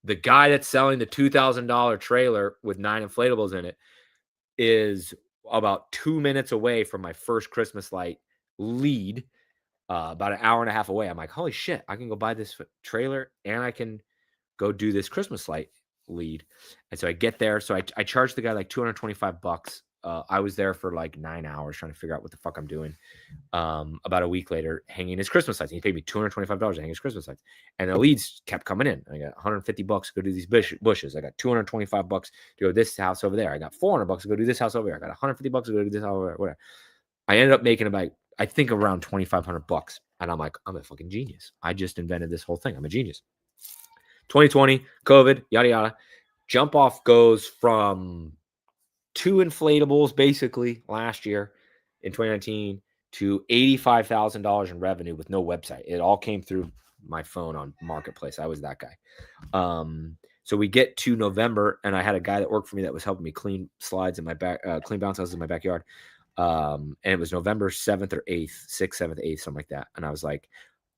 the guy that's selling the $2,000 trailer with 9 inflatables in it is about 2 minutes away from my first Christmas light lead, about an hour and a half away. I'm like, holy shit, I can go buy this trailer and I can go do this Christmas light lead. And so I get there. So I charged the guy like $225. I was there for like 9 hours trying to figure out what the fuck I'm doing. About a week later, hanging his Christmas lights. He paid me $225 to hang his Christmas lights. And the leads kept coming in. I got $150 to go do these bushes. I got $225 to go to this house over there. I got $400 to go do this house over there. I got $150 to go do this house over there. Whatever. I ended up making about, I think, around $2,500. And I'm like, I'm a fucking genius. I just invented this whole thing. I'm a genius. 2020, COVID, yada, yada. Jump off goes from 2 inflatables basically last year in 2019 to $85,000 in revenue with no website. It all came through my phone on Marketplace. I was that guy. So we get to November, and I had a guy that worked for me that was helping me clean slides in my back, clean bounce houses in my backyard. And it was November 7th or 8th, 6th, 7th, 8th, something like that. And I was like,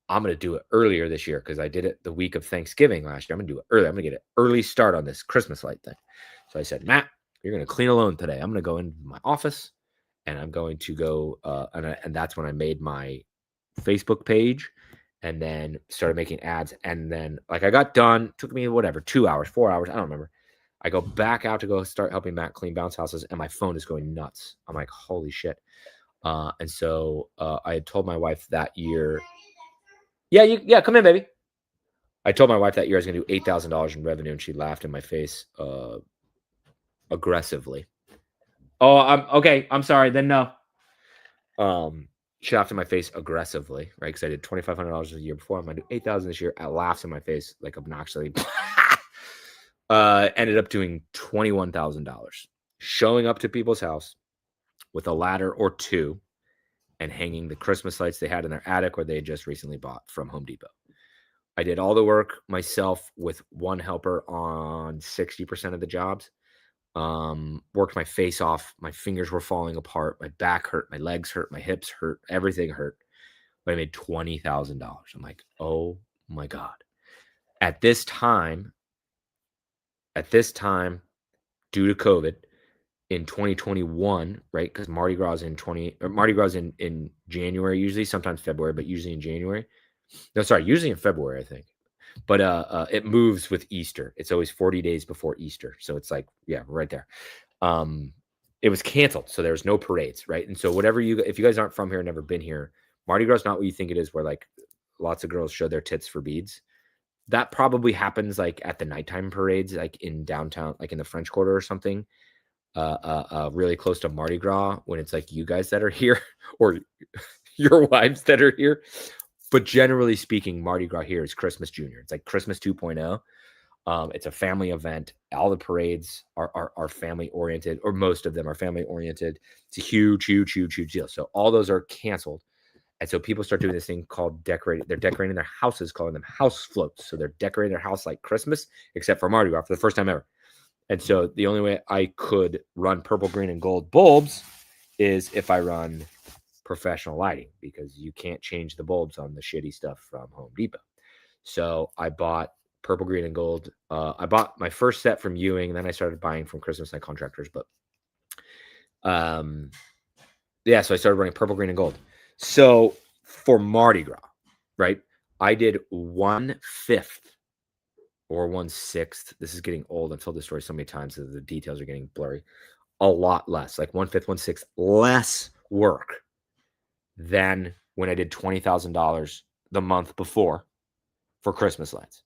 I'm going to do it earlier this year because I did it the week of Thanksgiving last year. I'm going to do it early. I'm going to get an early start on this Christmas light thing. So I said, Matt, you're going to clean alone today. I'm going to go into my office and I'm going to go. And that's when I made my Facebook page and then started making ads. And then like I got done, took me whatever, 2 hours, 4 hours. I don't remember. I go back out to go start helping Matt clean bounce houses, and my phone is going nuts. I'm like, holy shit. And so I had told my wife that year. Yeah, come in, baby. I told my wife that year I was going to do $8,000 in revenue, and she laughed in my face aggressively. Oh, I'm sorry. Then no. She laughed in my face aggressively, right? Because I did $2,500 the year before. I'm going to do $8,000 this year. I laughed in my face like obnoxiously. Ended up doing $21,000, showing up to people's house with a ladder or two and hanging the Christmas lights they had in their attic or they had just recently bought from Home Depot. I did all the work myself with one helper on 60% of the jobs. Worked my face off. My fingers were falling apart. My back hurt. My legs hurt. My hips hurt. Everything hurt. But I made $20,000. I'm like, oh my God. At this time, due to COVID, in 2021, right? Because Mardi Gras is in January, usually, sometimes February, but usually in January. No, sorry, usually in February, I think. But it moves with Easter. It's always 40 days before Easter. So it's like, yeah, right there. It was canceled. So there's no parades, right? And so if you guys aren't from here, never been here, Mardi Gras is not what you think it is, where like lots of girls show their tits for beads. That probably happens like at the nighttime parades, like in downtown, like in the French Quarter or something. Really close to Mardi Gras when it's like you guys that are here or your wives that are here. But generally speaking, Mardi Gras here is Christmas Junior. It's like Christmas 2.0. It's a family event. All the parades are family oriented, or most of them are family oriented. It's a huge deal. So all those are canceled. And so people start doing this thing called decorating. They're decorating their houses, calling them house floats. So they're decorating their house like Christmas, except for Mardi Gras for the first time ever. And so the only way I could run purple, green, and gold bulbs is if I run professional lighting, because you can't change the bulbs on the shitty stuff from Home Depot. So I bought purple, green, and gold. I bought my first set from Ewing, and then I started buying from Christmas Night Contractors. But yeah, so I started running purple, green, and gold. So for Mardi Gras, right, I did 1/5 or 1/6. This is getting old. I've told this story so many times that the details are getting blurry. A lot less, like 1/5, 1/6 less work than when I did $20,000 the month before for Christmas lights.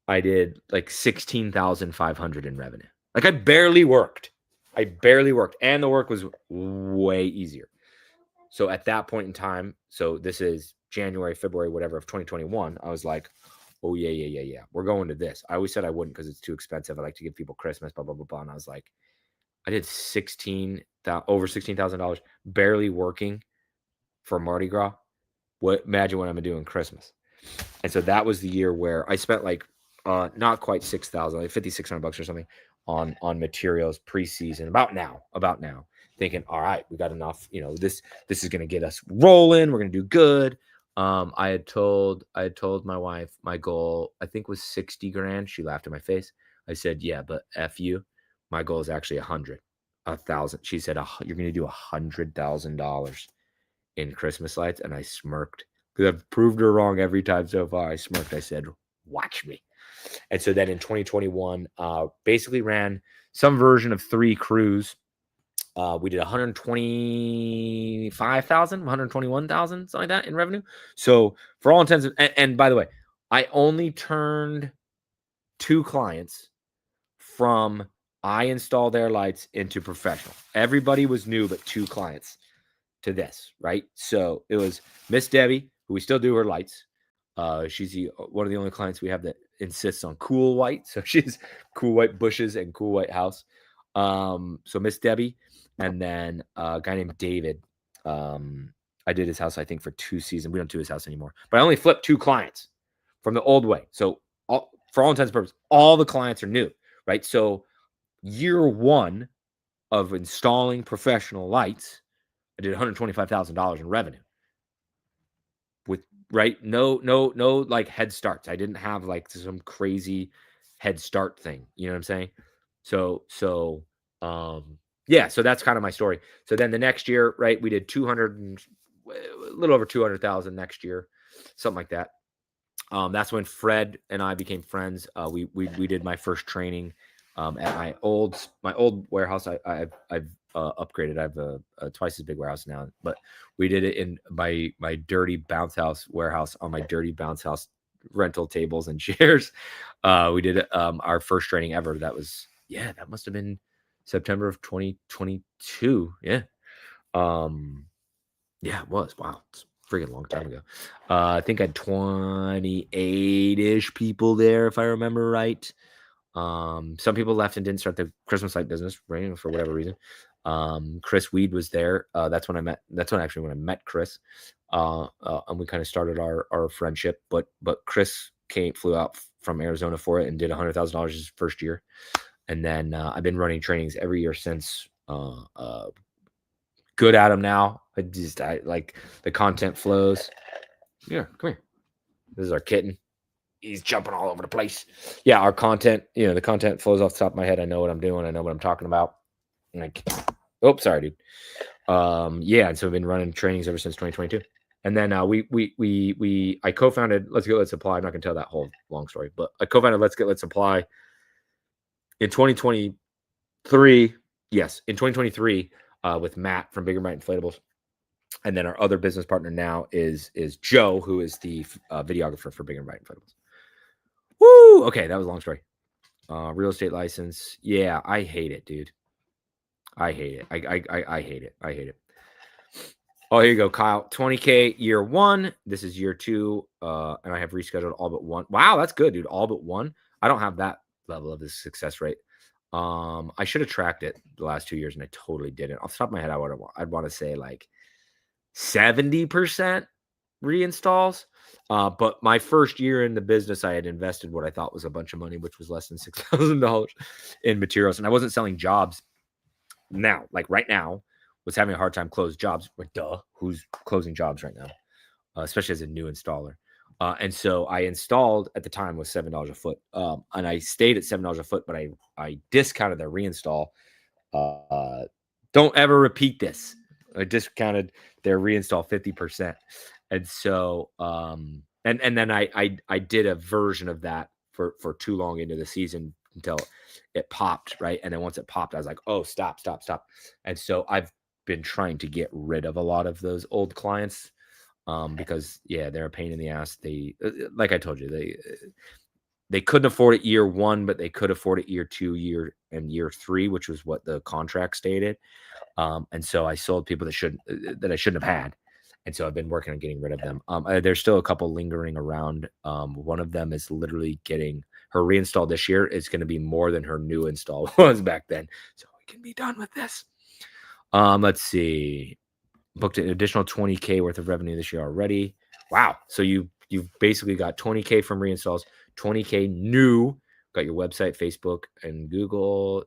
I did like $16,500 in revenue. Like I barely worked, and the work was way easier. So at that point in time, so this is January, February, whatever of 2021, I was like, oh yeah, we're going to this. I always said I wouldn't because it's too expensive. I like to give people Christmas, blah, blah, blah, blah. And I was like, I did over $16,000 barely working for Mardi Gras. Imagine what I'm gonna do in Christmas. And so that was the year where I spent like not quite 6,000, like $5,600 or something on materials preseason. About now, thinking, all right, we got enough. You know, this is gonna get us rolling. We're gonna do good. I had told my wife my goal I think was 60 grand. She laughed in my face. I said, yeah, but F you. My goal is actually 1,000. She said, you're gonna do $100,000 in Christmas lights, and I smirked because I've proved her wrong every time so far. I smirked. I said, watch me. And so then in 2021, basically ran some version of 3 crews. We did 125,000, 121,000, something like that in revenue. So for all intents and by the way, I only turned 2 clients from I install their lights into professional. Everybody was new, but 2 clients to this, right? So it was Miss Debbie, who we still do her lights. She's one of the only clients we have that insists on cool white. So she's cool white bushes and cool white house. So Miss Debbie, and then a guy named David. I did his house, I think, for 2 seasons. We don't do his house anymore, but I only flipped 2 clients from the old way. So for all intents and purposes, all the clients are new, right? So year 1 of installing professional lights, I did $125,000 in revenue with no like head starts. I didn't have like some crazy head start thing. You know what I'm saying? So yeah, so that's kind of my story. So then the next year, right, we did a little over 200,000 next year, something like that. That's when Fred and I became friends. We did my first training at my old warehouse. I've upgraded. I have a twice as big warehouse now, but we did it in my dirty bounce house warehouse on my dirty bounce house rental tables and chairs. We did our first training ever. That must have been September of 2022. Yeah. Yeah, it was. Wow. It's a freaking long time ago. I think I had 28-ish people there, if I remember right. Some people left and didn't start the Christmas light business, right, for whatever reason. Chris Weed was there. That's when I met Chris. And we kind of started our friendship, but Chris flew out from Arizona for it and did $100,000 his first year. And then I've been running trainings every year since. Good at them now. I like the content flows. Yeah, come here. This is our kitten. He's jumping all over the place. Yeah, our content, the content flows off the top of my head. I know what I'm doing. I know what I'm talking about. Like, oh, sorry, dude. Yeah, and so I've been running trainings ever since 2022. And then I co-founded Let's Get Let's Apply. I'm not gonna tell that whole long story, but I co-founded Let's Get Let's Apply in 2023. Yes, in 2023 with Matt from Bigger Bright Inflatables. And then our other business partner now is Joe, who is the videographer for Bigger Bright Inflatables. Woo! Okay, that was a long story. Real estate license. Yeah, I hate it, dude. I hate it. I hate it. I hate it. Oh, here you go, Kyle. 20K year 1. This is year 2. And I have rescheduled all but 1. Wow, that's good, dude. All but 1. I don't have that level of the success rate. I should have tracked it the last 2 years, and I totally didn't. Off the top of my head, I'd want to say like 70% reinstalls. But my first year in the business, I had invested what I thought was a bunch of money, which was less than $6,000 in materials. And I wasn't selling jobs. Now, like right now, was having a hard time closing jobs. But who's closing jobs right now? Especially as a new installer. And so I installed at the time was $7 a foot. And I stayed at $7 a foot, but I discounted their reinstall. Don't ever repeat this. I discounted their reinstall 50%. And so, and then I did a version of that for too long into the season until it popped, right? And then once it popped, I was like, oh, stop. And so I've been trying to get rid of a lot of those old clients because they're a pain in the ass. They, like I told you, they couldn't afford it year 1, but they could afford it year 2, year 3, which was what the contract stated. And so I sold people that I shouldn't have had. And so I've been working on getting rid of them. There's still a couple lingering around. One of them is literally getting her reinstall this year is going to be more than her new install was back then. So we can be done with this. Let's see. Booked an additional 20K worth of revenue this year already. Wow. So you've basically got 20K from reinstalls, 20K new, got your website, Facebook, and Google.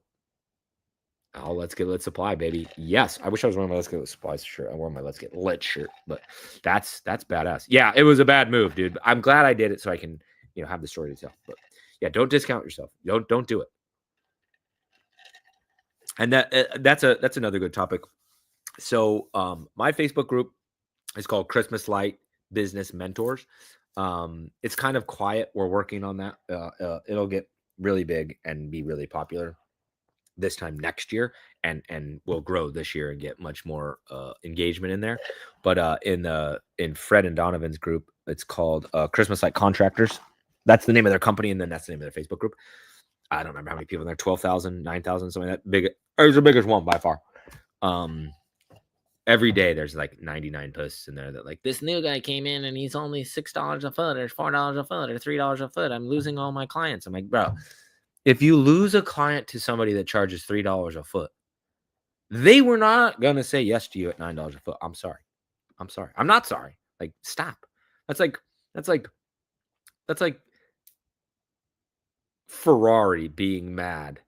Oh, let's get lit supply, baby. Yes. I wish I was wearing my Let's Get Lit Supplies shirt. I wore my Let's Get Lit shirt, but that's badass. Yeah, it was a bad move, dude. I'm glad I did it so I can, have the story to tell. But yeah, don't discount yourself. Don't do it. And that's another good topic. So my Facebook group is called Christmas Light Business Mentors. It's kind of quiet. We're working on that. It'll get really big and be really popular this time next year, and we'll grow this year and get much more engagement in there. But in Fred and Donovan's group, it's called Christmas Light Contractors. That's the name of their company, and then that's the name of their Facebook group. I don't remember how many people in there, 12,000, 9,000, something like that. Big. It was the biggest one by far. Every day there's like 99 posts in there that like, this new guy came in and he's only $6 a foot or $4 a foot or $3 a foot. I'm losing all my clients. I'm like, bro, if you lose a client to somebody that charges $3 a foot, they were not going to say yes to you at $9 a foot. I'm sorry. I'm not sorry. Like, stop. That's like Ferrari being mad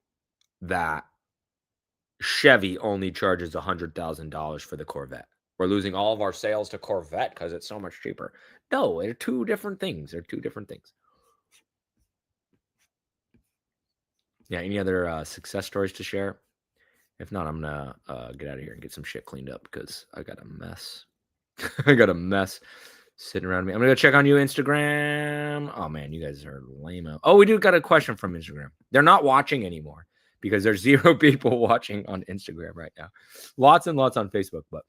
that Chevy only charges $100,000 for the Corvette. We're losing all of our sales to Corvette because it's so much cheaper. No, they're two different things. Yeah, any other success stories to share? If not, I'm going to get out of here and get some shit cleaned up because I got a mess. I got a mess sitting around me. I'm going to go check on you, Instagram. Oh, man, you guys are lame. Oh, we do got a question from Instagram. They're not watching anymore because there's 0 people watching on Instagram right now. Lots and lots on Facebook. But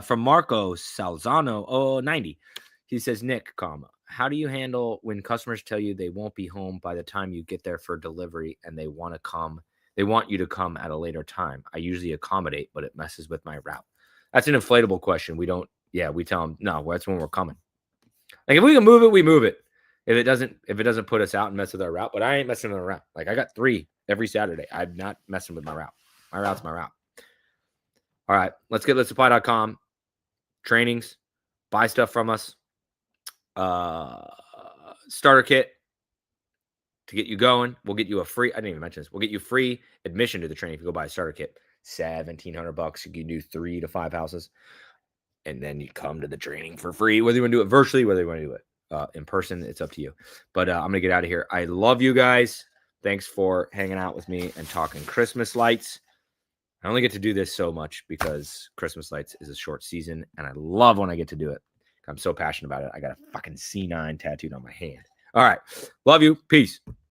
from Marco Salzano 90, he says, Nick, how do you handle when customers tell you they won't be home by the time you get there for delivery and they want you to come at a later time? I usually accommodate, but it messes with my route. That's an inflatable question. We tell them, no, that's when we're coming. Like, if we can move it, we move it. If it doesn't put us out and mess with our route, but I ain't messing with our route. Like, I got 3 every Saturday. I'm not messing with my route. My route's my route. All right, let's get litsupply.com. Trainings, buy stuff from us. Starter kit to get you going. We'll get you a free, I didn't even mention this. We'll get you free admission to the training if you go buy a starter kit. $1,700. You can do 3 to 5 houses. And then you come to the training for free, whether you want to do it virtually, whether you want to do it in person, it's up to you. But I'm going to get out of here. I love you guys. Thanks for hanging out with me and talking Christmas lights. I only get to do this so much because Christmas lights is a short season, and I love when I get to do it. I'm so passionate about it. I got a fucking C9 tattooed on my hand. All right. Love you. Peace.